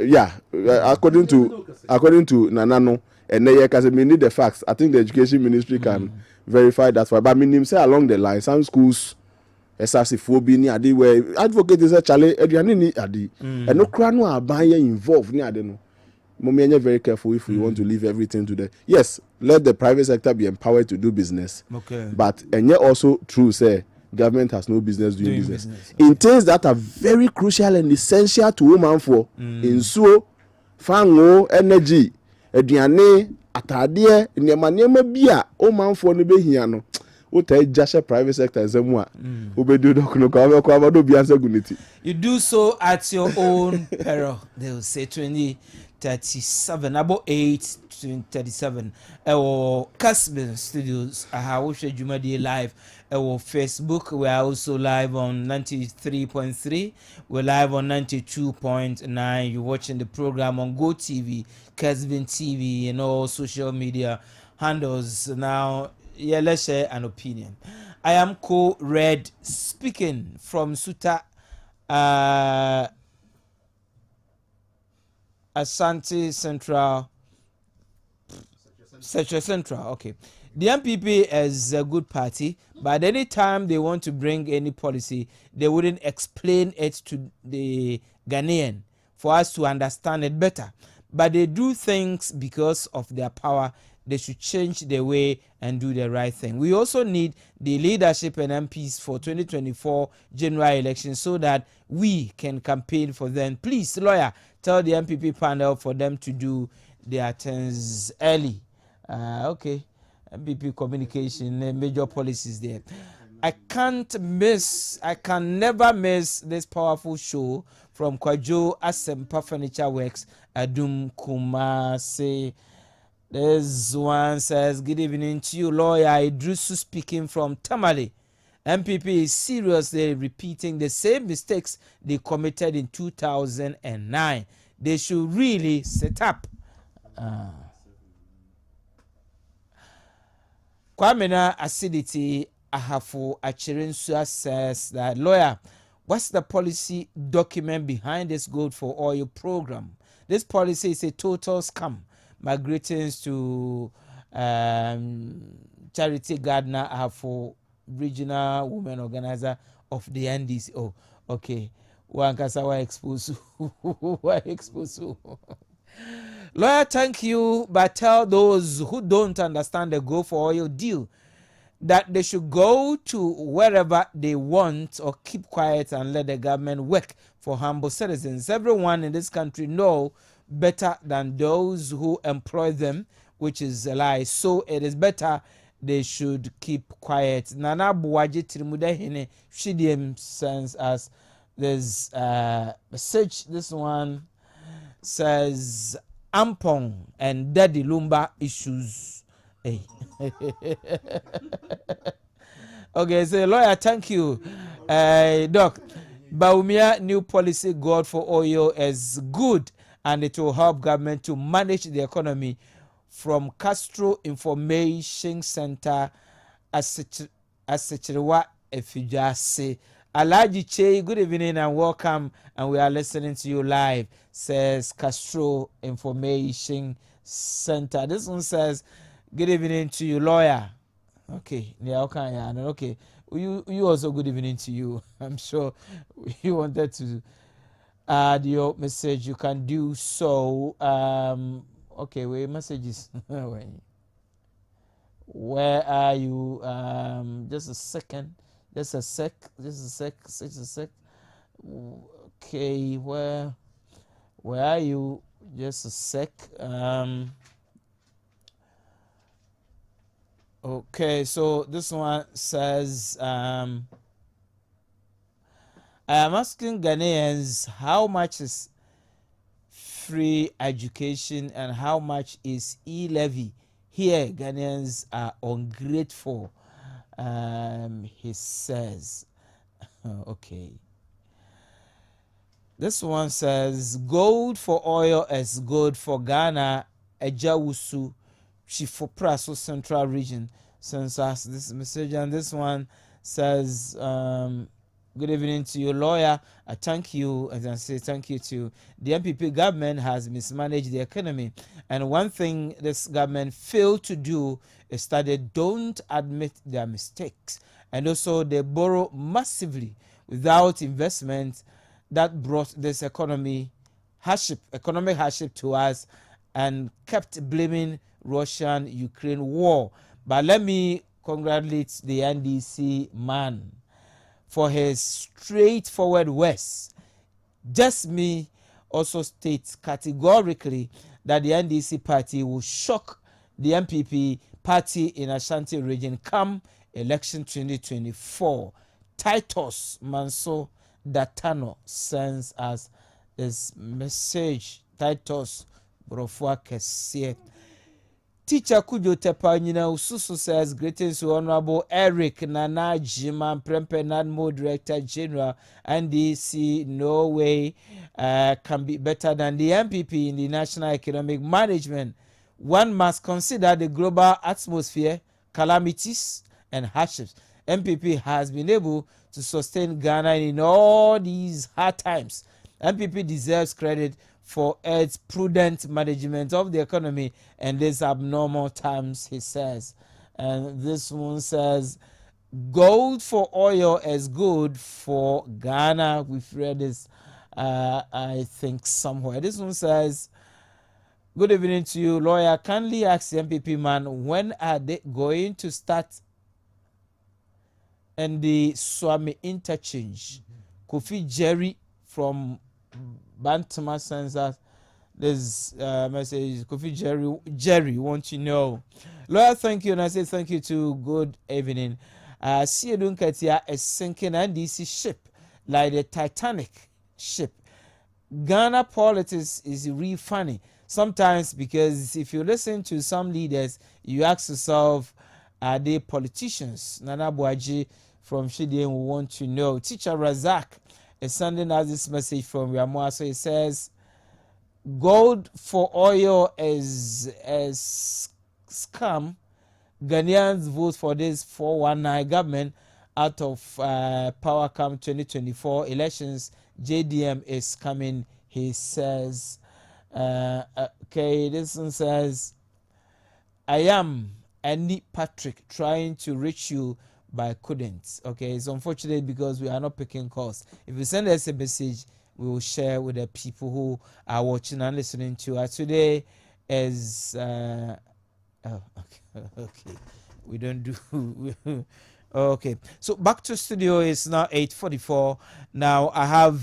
Yeah, according to Nanano and because we need the facts. I think the education ministry can verify that. But I mean, say along the line, some schools, SRC phobia ni adi where advocate is a chale eduani ni adi, and no crano are buying involved ni adi no. Mommy, very careful if we want to leave everything to the yes. Let the private sector be empowered to do business. Okay. But and yet also true say government has no business doing business. Okay. In things that are very crucial and essential to woman for in so fango energy. Aduane atade nneema bia o manfo no behia no o ta jashe private sector ezemu a obedu dokuno ka we kwa do bia nsaguniti you do so at your own peril. They will say 2037 about 8:37 our Kessben studios aha wo hwe dwumadi live our Facebook. We are also live on 93.3. We're live on 92.9. You're watching the program on Go TV, Kessben TV, and all social media handles. Now, yeah, let's share an opinion. I am Co-Red speaking from Suta Asante Central. Central, okay. The MPP is a good party, but any time they want to bring any policy, they wouldn't explain it to the Ghanaian for us to understand it better. But they do things because of their power. They should change their way and do the right thing. We also need the leadership and MPs for 2024 general elections so that we can campaign for them. Please, lawyer, tell the MPP panel for them to do their things early. Okay. MPP communication, major policies there. I can never miss this powerful show from Kwajo Asempa Furniture Works, Adum Kumasi. This one says, good evening to you, lawyer Idrusu speaking from Tamale. MPP is seriously repeating the same mistakes they committed in 2009. They should really set up. Kwamena Acidity Ahafu Achirinsu says that, lawyer, what's the policy document behind this gold for oil program? This policy is a total scam. My greetings to Charity Gardner Ahafu, regional women organizer of the NDC. Oh, okay. wankasa wa expose wa expose. Lawyer, thank you, but tell those who don't understand the go for oil deal that they should go to wherever they want or keep quiet and let the government work for humble citizens. Everyone in this country know better than those who employ them, which is a lie. So it is better they should keep quiet. Nana Buwaji Tirimudehine Shidiem sends us this message. This one says Ampong and Daddy Lumba issues. Hey. Okay, so lawyer, thank you. Doc, Baumia new policy God for oil is good and it will help government to manage the economy. From Castro Information Center, Asechiriwa Efijase. Alaji Che, good evening and welcome, and we are listening to you live, says Castro Information Center. This one says, good evening to you, lawyer. Okay, yeah, okay, yeah, okay. You also good evening to you. I'm sure you wanted to add your message. You can do so. Okay, wait, messages. Where are you? Just a second. Just a sec. Okay, where are you? Just a sec. Okay, so this one says, I am asking Ghanaians how much is free education and how much is e-levy. Here, Ghanaians are ungrateful, he says. Okay. This one says, gold for oil is good for Ghana, Ejawusu, Chifopraso Central Region. Sends us this message, and this one says, good evening to you, lawyer. I thank you, as I say, thank you to the MPP government has mismanaged the economy. And one thing this government failed to do is that they don't admit their mistakes. And also they borrow massively without investment that brought this economic hardship to us and kept blaming Russian-Ukraine war. But let me congratulate the NDC man for his straightforward words. Just me also states categorically that the NDC party will shock the MPP party in Ashanti region come election 2024. Titus Manso Datano sends us this message. Titus Brofua Kessben. Teacher Kujo Tepanyina Ususu says, greetings to Honorable Eric Nana Jima Prempe NADMO Director General, NDC no way can be better than the MPP in the national economic management. One must consider the global atmosphere, calamities and hardships. MPP has been able to sustain Ghana in all these hard times. MPP deserves credit for its prudent management of the economy and these abnormal times, he says. And this one says, gold for oil is good for Ghana. We've read this, I think, somewhere. This one says, good evening to you, lawyer. Kindly ask the MPP man, when are they going to start and the Swami interchange? Kofi Jerry from Bantama sends us this message. Kofi Jerry want to know. Lawyer, thank you. And I say thank you to good evening. Siedun Katia is sinking NDC ship like the Titanic ship. Ghana politics is really funny sometimes, because if you listen to some leaders, you ask yourself, are they politicians? Nana Buaji from Shidien will want to know. Teacher Razak is sending us this message from Yamoa. So it says, gold for oil is a scam. Ghanaians vote for this 419 government out of power come 2024 elections. JDM is coming, he says. Okay, this one says, I am Annie Patrick trying to reach you, but I couldn't. Okay, it's unfortunate because we are not picking calls. If you send us a message, we will share with the people who are watching and listening to us. Today is okay. We don't do okay. So back to studio. It's now 8:44. Now I have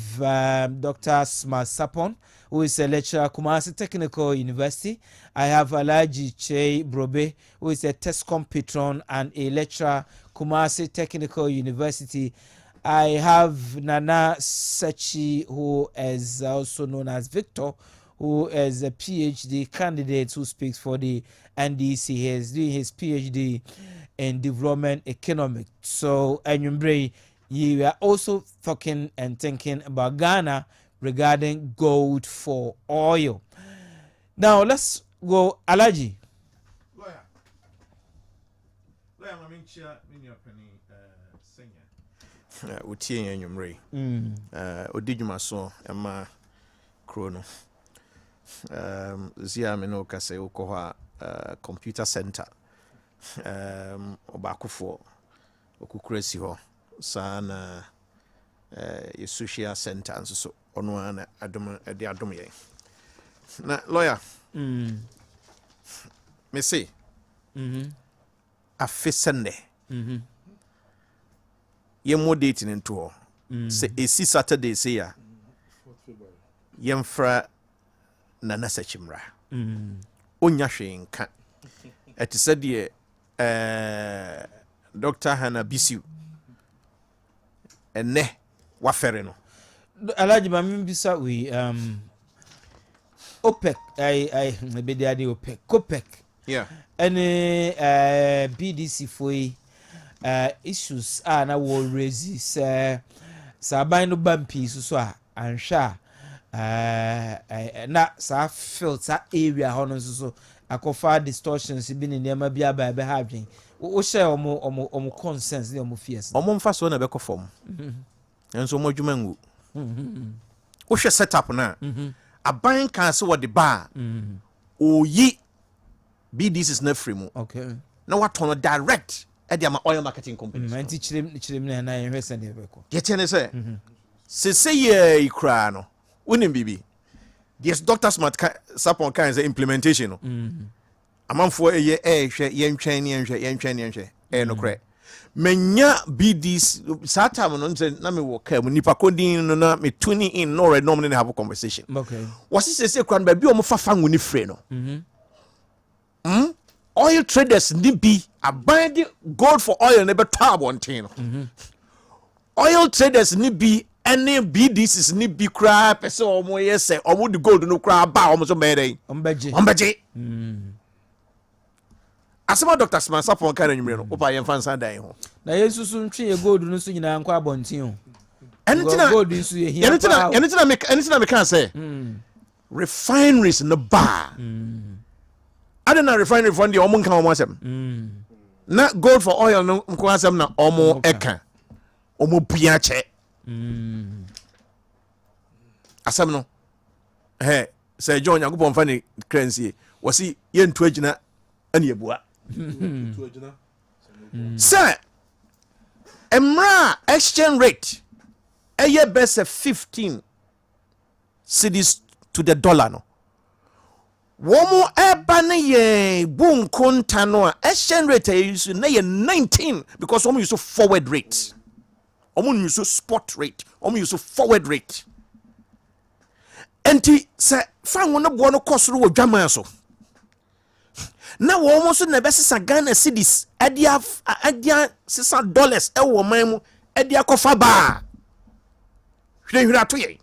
Dr. Smart Sapon, who is a lecturer at Kumasi Technical University. I have Alaji Che Brobe, who is a TESCOM patron and a lecturer Kumasi Technical University. I have Nana Sechi, who is also known as Victor, who is a PhD candidate who speaks for the NDC. He is doing his PhD in development economics. So, Enyumbre, you are also talking and thinking about Ghana regarding gold for oil. Now, let's go, Alaji. Lawyer, I'm in chair, in your penny, senior. Utie and Enyumbre. Odijuma Emma Chrono. Zia Meno Kase Okoha Computer Center. Obakufo okukresi ho sana social center and so ono ana adom ede adom ye na lawyer me say afisende ye mo date into ho say esi Saturday say ya yemfra nana sachimra onya hwenka eti said Dr. Hannah Bisiu and ne wafere no Alaji Mamibisa we OPEC I maybe the idea OPEC COPEC any BDC for issues na will raise sabai no bumpy so ansha na sa filter area hono so akofa distortions bi ne nema bia ba be ha adwen wo share omo consensus ne omo fears omo mfa so na be ko form enso mo dwuma ngu wo hwe setup na aban kan se wo de ba oyi BDC is na free mu okay na what on direct e de ama oil marketing companies manti chirem na ehwe sende be ko ye tiene se ye ikra no wonim bibi yes Dr. Smart Sapon kan say implementation no amanfo eye hwe yentwen no kre menya BDs satam no nse na me wo ka mu nipa kodin no na me tuni in no red normal have a conversation okay wasi say kran ba bi o mo fafa nguni free no oil traders ni bi abande gold for oil na be to abontin no oil traders ni bi any BDCs ni bi kra pese omo yese omo the gold no kra ba omo so mere ombeje asema Dr. Smart Sapon kan anwumre no opa yemfa nsan dan ho na yesusu ntwe ye gold no so nyina nkwa abontin ho anytina gold nso ye hia anytina me kan say refineries no ba adena refinery fund the omo kan omo asem na gold for oil no nko asem na omo eka omo bua che asam no say John Yakubon fani currency wasi yentu agina ani ebua sir emra exchange rate eye best 15 cedis to the dollar no womo eba na ye bunkonta no exchange rate use na ye 19 because womo use forward rate omo use spot rate omo use forward rate enti se fanwo no bo no kosoro wo dwaman so na wo mo so na be sesa Ghana cedis adia $6 e wo man mu adia kofa ba hwehwira to ye.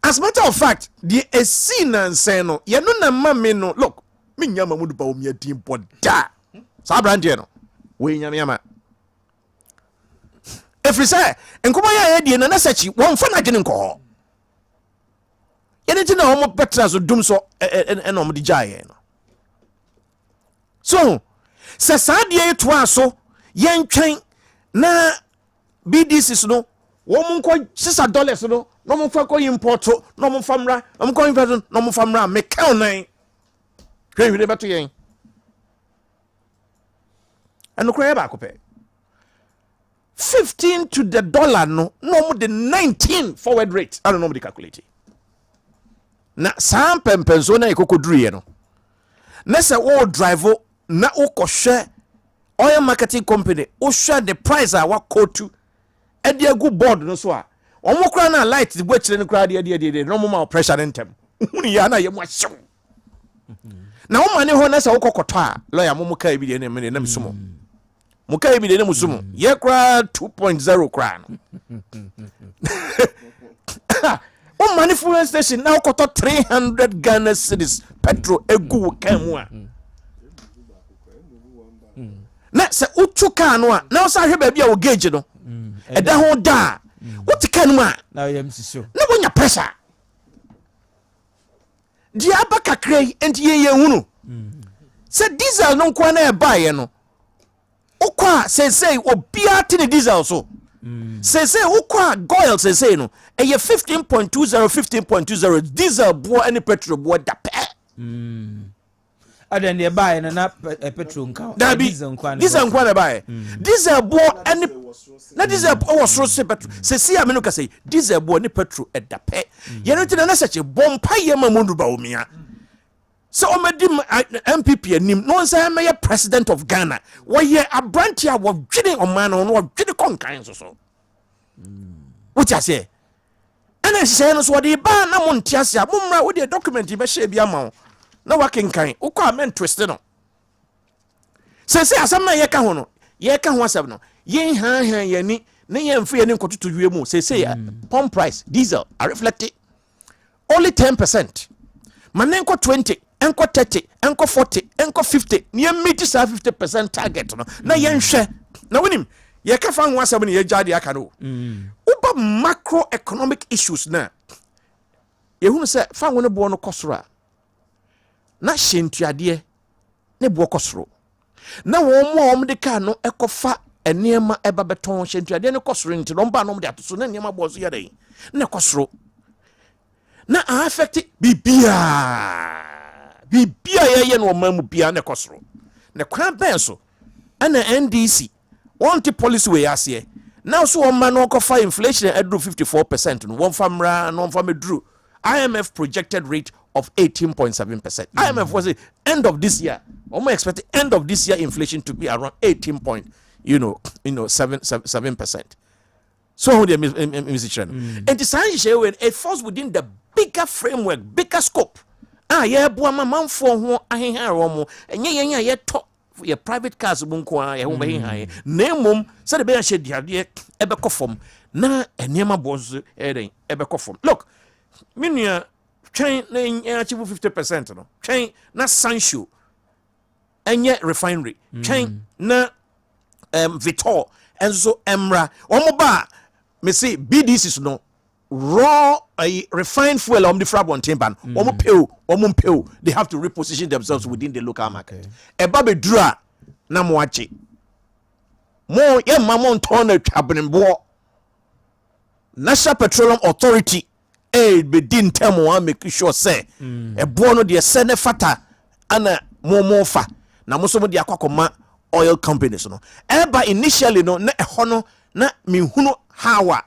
As a matter of fact, the scene and say no, you know na mama no look, me nyama mudu ba omi adin boda. Sa brand no. We nyama. Every say, enkomo ya ye na sechi, won fa na gene nko. Anything na omo petra so dum so en omo di jaye no. So, se sa de to aso, yen twen na BDCs no, won nko $6 no. No mo fa ko import no mo famra no mo ko import no mo famra me count nine hwe beto yen and no cry back 15 to the dollar no more than 19 forward rate. I don't know the calculate. Na sam pempenso na ikoko druye no. Na se wo drive na wo share oil marketing company o share the price a wa quote e de agu board no so a omo kra na light the bwechire no kra de no mo pressure ntem. Huni ya na ye mo ahyew. Na wo mane ho na se wo kokoto a lawyer mo ka bi de na me na msumo. Muka bi de ne musumu ye kra 2.0 kra no o money fuel station now koto 300 Ghana cedis petrol egu kamu a na se utu ka no a na o sa hwe ba bia o gauge no e da ho da what kan mu a na yam siso na wonya pressure dia abaka krai enti ye hunu se diesel no kwa na e ba ye no ukwa say obia ti the diesel so say ukwa goil say no e 15.20 diesel bo any petrol bo da pe adan de buy na petrol nka diesel nkwa na buy diesel bo any na diesel was so say petrol say amenu ka say diesel bo any petrol e da pe ye no ti na sache bompa ye mamundu ba omia. So omedi MPP anim no say me president of Ghana why ye abrantia wo dwene oman no wo dwene konkan so what you say ana say no so de ba na mo ntiase a momra wo de document be share bia ma na wa kenkan wo kwa men twist no say asam na ye ka ho no ye ka ho asam no ye han ye ni na ye mfu ye ni nkototo wie mu say pump price diesel are reflected only 10%. Manenko 20, enko 30, enko 40, enko 50. Niye meet sa 50% target no. Na yenhwe. Na winim, ye ka fa nwa asem ne ye jade aka no. Uba macroeconomic issues na. Ye hunu se fa nwo ne bo no kosoro a. Na hyentuade ne bo kosoro. Na wo mo de ka no ekofa enema eba beton hyentuade ne kosoro nti no mba no de atoso na enema bo so ye den. Ne kosoro. Na affect bibia ye no mamu bia ne kosoro ne kwan ben so ana NDC want policy we ase now so o man no kofa inflation edru 54% no one famra no fam edru IMF projected rate of 18.7%. IMF was end of this year expect end of this year inflation to be around 7%. So the musician and the science when it falls within the bigger framework, bigger scope. Yeah, boy, my mom for who I hear romo, and yeah, talk for your private cars, bunqua, ya home high. Name said the bear shed the idea, ebercofom, na and near my boss, ebbing, ebercofom. Look, Minia train achieve 50%, no train, not Sancho, and yet refinery, train, na Vitor, and so Emra, Omoba, me say BDC no. Raw refined fuel the frabon timban they have to reposition themselves within the local market. Ebabe dra na moachi mo ye mamon tone twabnen bo National Petroleum Authority be din temo make sure say e bo no de sene fata ana mo fa na mo so mo de akokoma oil companies no eba initially no na eho no na mihunu hawa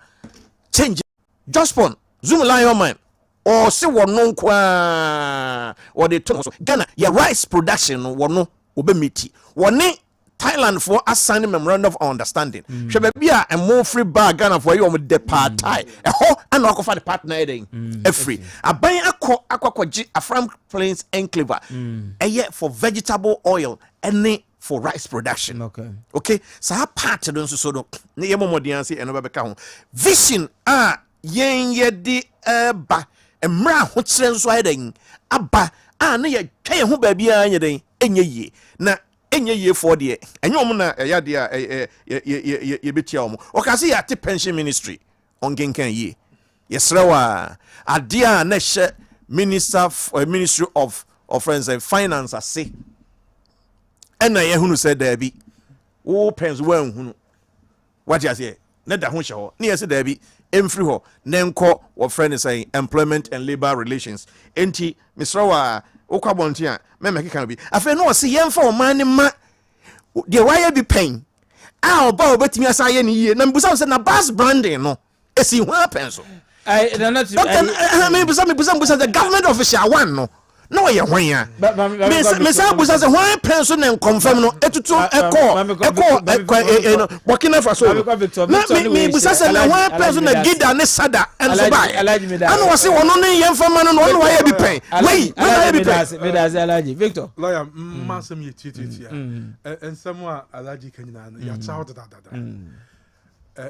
change just pon zoom line your mind or see what no kwa or the so Ghana your rice production wono obemiti woni Thailand for assigning memorandum of understanding shebe bia a more free bag Ghana for you the part tie e ho ana akofa the partner den e free aban akwaji Afram Plains enclave for vegetable oil and for rice production. Okay. So how part of so no ne yemomodianse eno bebeka ho vision yen di ba emra ho kire nso ayeden aba na ye twa ye ho ba bia anyeden enye ye na enye ye for de enye om na ya de ye betia om o ka se ya te pension ministry on genkan ye yesrewa adia na hye ministry of friends and finance ase ena ye hunu said there be wo pens wan hunu what you say na da ho hye ho na ye se there be emfri ho na enko wo friend say employment and labor relations enti misrawa wo kwabonte a me mekeka bi afa no se yemfa o man ma de why be pain ah oba obetimi asaye ne yie na mbusa say na bus branding no esi ho apenso busa the government official one no no ye hwan ya me say busa say hwan penso na confirm no etutu Burkina Faso me busa say na hwan penso na gida ne sada enso ba ana wase wono ne ye mfama no no why be pen wait why be pen me da say Alaji Victor lawyer masem ye titi and someone Alaji Kenya ya child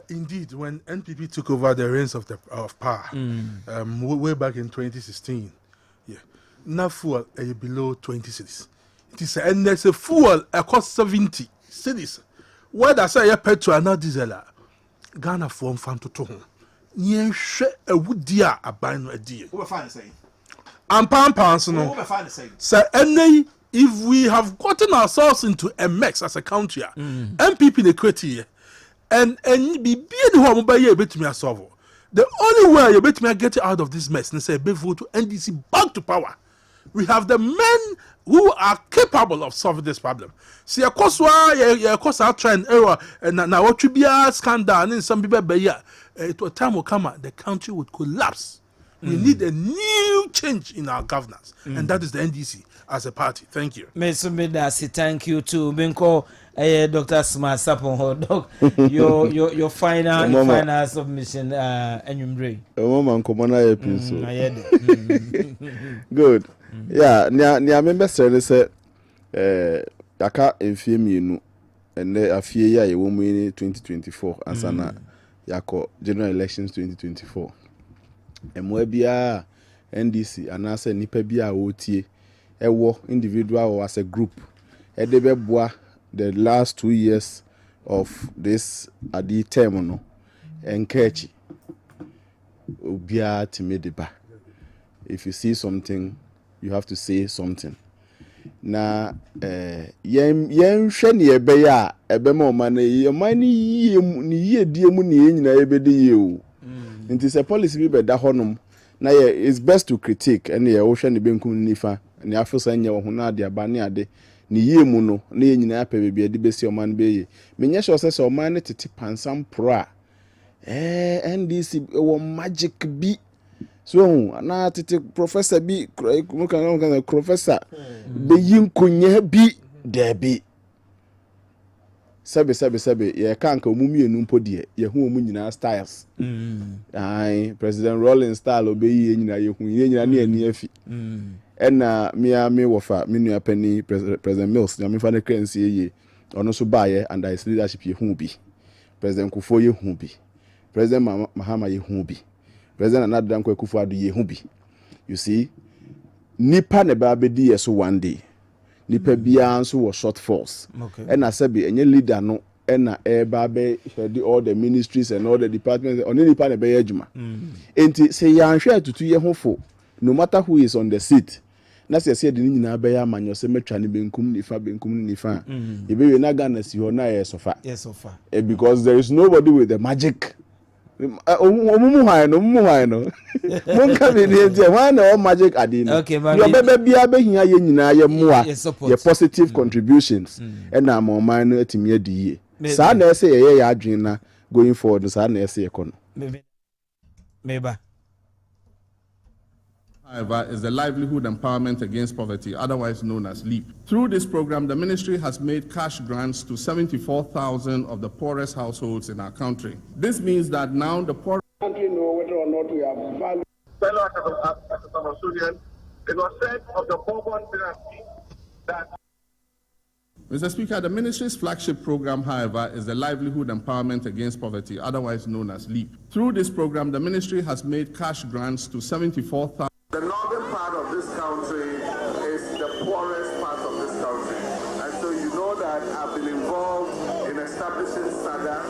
indeed, when NPP took over the reins of power, way back in 2016, now fuel below 20 cities. It is and there's a fuel cost 70 cities. Why does I petrol and not diesel? Ghana from to home. Yen share a wood dear a buying a deal. What fine say? And pounds no. So and if we have gotten ourselves into a mess as a country, NPP the criteria. And be the home by you bet me a solve. The only way you bet me get out of this mess and say be vote to NDC back to power. We have the men who are capable of solving this problem. See, of course, our trend error and now what should be a scandal and some people by year. To a time will come, the country would collapse. We need a new change in our governance, and that is the NDC as a party. Thank you. Mr. Thank you too. Benko, Dr. Smart Sapon, Doc, your final submission, and you bring. Good. Yeah, nia member say yaka enfie nu ene afie ya ye wo mu 2024 asana yako general elections 2024. Emwa bia NDC anase nipa bia wotie ewo individual or as a group edebeboa the last 2 years of this adi term no enkechi obia timedeba. If you see something, you have to say something. Na yen hwe ne ebe ya ebe ma oma na ye mani ye die mu ne nyina ebe de ye o. It is a policy be da honom na ye it's best to critique and ye wo hwe ne benkum nifa ne afosa nya wo ho na ade aba ne ade ne ye mu no na ye nyina apɛ bebia de besi oma no be ye. Menye sure say oma ne tete pansam pro a NDC wo magic bi. So na tete professor bi professor be yin kunya bi debi sabe ye kanka omumienu mpodie ye hu omu nyina styles President Rolling style obeyi nyina ye hu ye nyina na ani afi ena me wofa me nua pani President Mills na me fa na kransi ye ono so baaye under his leadership ye hu bi President Kufo ye hu bi President Mahama ye hu bi President Anadam Kwekufuadu ye hu bi. You see, nipa ne ba bedi yeso one day. Nipa bia nso was short force. And I said be enye leader no na ba be head all the ministries and all the departments oni nipa ne be adwuma. Enti say ya hwe atutu ye hofo no matter who is on the seat. Na say de nyina be ya manyo se metwa ne benkum nifa. Ye be we na Ghana si ho na ye sofa. Yes sofa. Because there is nobody with the magic. Omumu hwan no monka be ne dia wan na magic ade no your bebe bia be hia ye nyina ye moa ye positive contributions and na man no atimi adi ye sa na ese ye adwen na going forward sa na ese ye kono meba. However, is the Livelihood Empowerment Against Poverty, otherwise known as LEAP. Through this program, the ministry has made cash grants to 74,000 of the poorest households in our country. This means that now the poor country know whether or not we have value. Fellow Academicians, it was said of the Bourbon dynasty that. Mr. Speaker, the ministry's flagship program, however, is the Livelihood Empowerment Against Poverty, otherwise known as LEAP. Through this program, the ministry has made cash grants to 74,000. The northern part of this country is the poorest part of this country. And so you know that I've been involved in establishing SADA,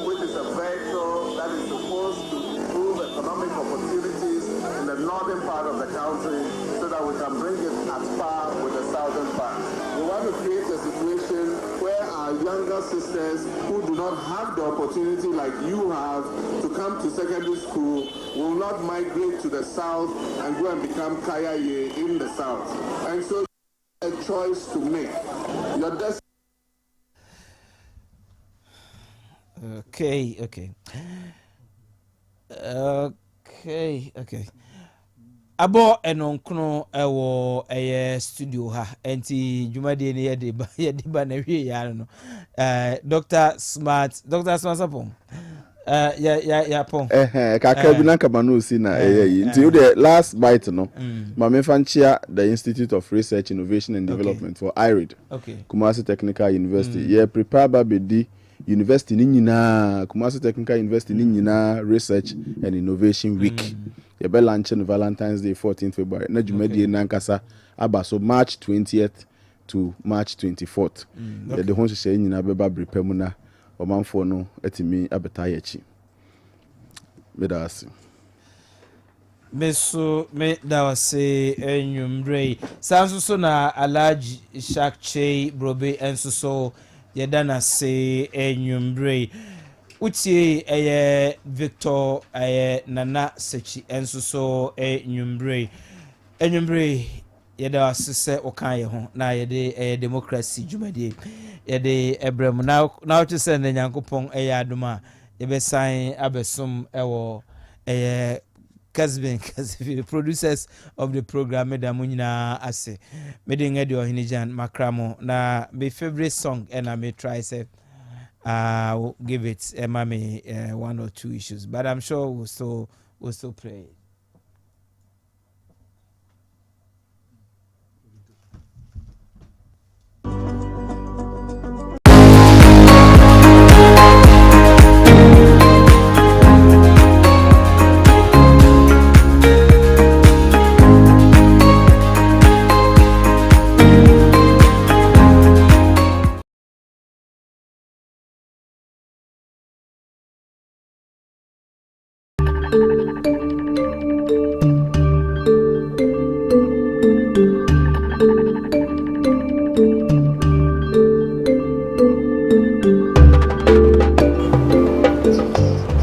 which is a vehicle that is supposed to improve economic opportunities in the northern part of the country so that we can bring it at par with the southern part. We want to create a situation where our younger sisters who do not have the opportunity like you have to come to secondary school will not migrate to the south and go and become kayaye in the south. And so a choice to make. Your Okay. Abo enonkono ewo studio ha enti dwumade ne yede ba na hwie ya no Dr. Smart Sapon ya pon kakra bi na kabano si na yi nti you the last bite no ma me fanchia the Institute of Research Innovation and Development for IRID Kumasi Technical University ye prepare ba be University ni nyina Kumasi Technical University ni nyina Research and Innovation Week ye be launch on Valentine's Day 14th February na dwumadi na nkasa aba so March 20th to March 24th ye de ho hye nyina be ba prepare mu na omanfo no atimi abeta yachi medasi meso me dawase enwumrei sanso so na Alhaji Shakche Brobe enso so yedana se enwumrei utie Victor Nana Sechi enso so enwumrei yeda asese okan ye ho na yede democracy dwumade yede ebrem na to send nyankopon aduma yebe sign abesom ewo Kessben producers of the program Madam Munyina ase medin edi Ohene Gyan makramo na my favorite song and I may try say will give it mami 1 or 2 issues but I'm sure we'll still play it.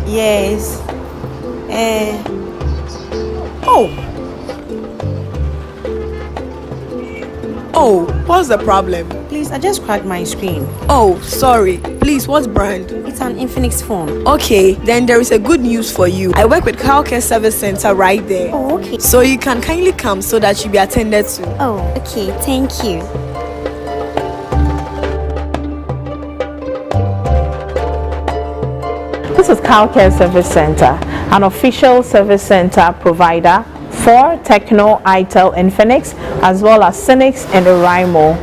Yes. Oh, what's the problem? Please, I just cracked my screen. Oh, sorry. Please, what brand? It's an Infinix phone. Okay, then there is a good news for you. I work with Care Service Center right there. Oh, okay. So you can kindly come so that you'll be attended to. Oh, okay. Thank you. This is Care Service Center, an official service center provider for Techno, Itel, Infinix, as well as Cynix and Oraimo.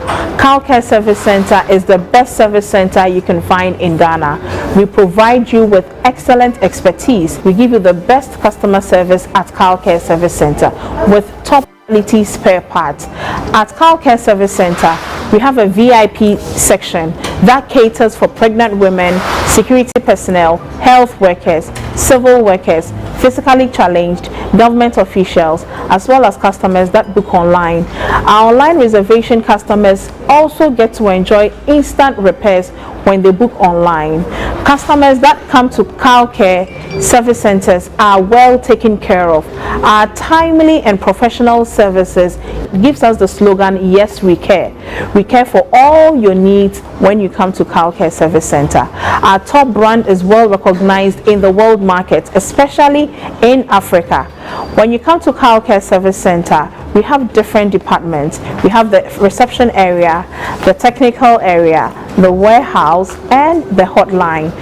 Care Service Center is the best service center you can find in Ghana. We provide you with excellent expertise. We give you the best customer service at Care Service Center with top quality spare parts. At Care Service Center, we have a VIP section that caters for pregnant women, security personnel, health workers, civil workers, physically challenged, government officials, as well as customers that book online. Our online reservation customers also get to enjoy instant repairs when they book online. Customers that come to Care Service Centers are well taken care of. Our timely and professional services gives us the slogan, yes, we care. We care for all your needs when you come to Care Service Center. Our top brand is well recognized in the world market, especially in Africa. When you come to Care Service Center, we have different departments. We have the reception area, the technical area, the warehouse, and the hotline.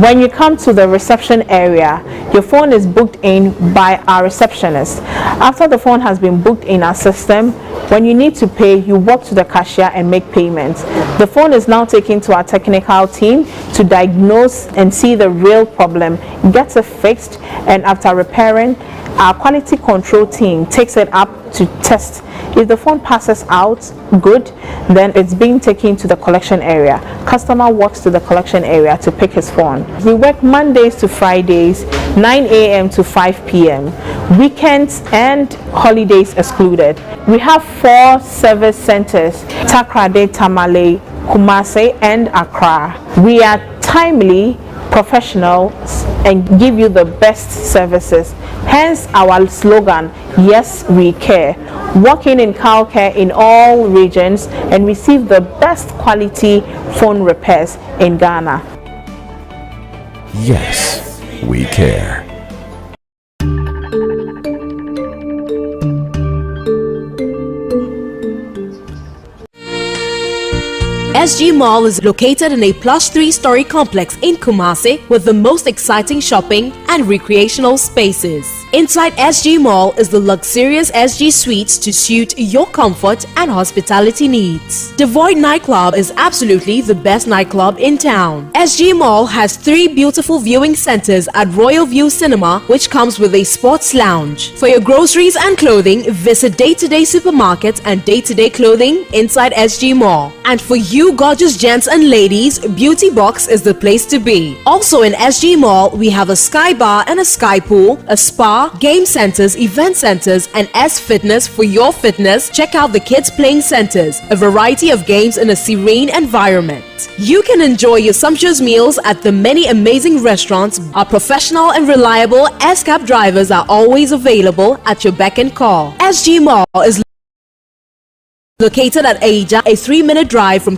When you come to the reception area, your phone is booked in by our receptionist. After the phone has been booked in our system, when you need to pay, you walk to the cashier and make payments. The phone is now taken to our technical team to diagnose and see the real problem, gets it fixed, and after repairing, our quality control team takes it up to test. If the phone passes out good, then it's being taken to the collection area. Customer walks to the collection area to pick his phone. We work Mondays to Fridays, 9 a.m. to 5 p.m. Weekends and holidays excluded. We have 4 service centers: Takrade, Tamale, Kumasi, and Accra. We are timely, professionals, and give you the best services. Hence our slogan, yes, we care. Walk in Care in all regions and receive the best quality phone repairs in Ghana. Yes, we care. SG Mall is located in a plush 3-story complex in Kumasi with the most exciting shopping and recreational spaces. Inside SG Mall is the luxurious SG Suites to suit your comfort and hospitality needs. The Void nightclub is absolutely the best nightclub in town. SG Mall has 3 beautiful viewing centers at Royal View Cinema, which comes with a sports lounge. For your groceries and clothing, visit Day-to-Day Supermarket and Day-to-Day Clothing inside SG Mall. And for you gorgeous gents and ladies, Beauty Box is the place to be. Also in SG Mall, we have a sky bar and a sky pool, a spa, game centers, event centers, and S Fitness for your fitness. Check out the kids playing centers, a variety of games in a serene environment. You can enjoy your sumptuous meals at the many amazing restaurants. Our professional and reliable S-Cab drivers are always available at your beck and call. SG Mall is located at Aja, a 3-minute drive from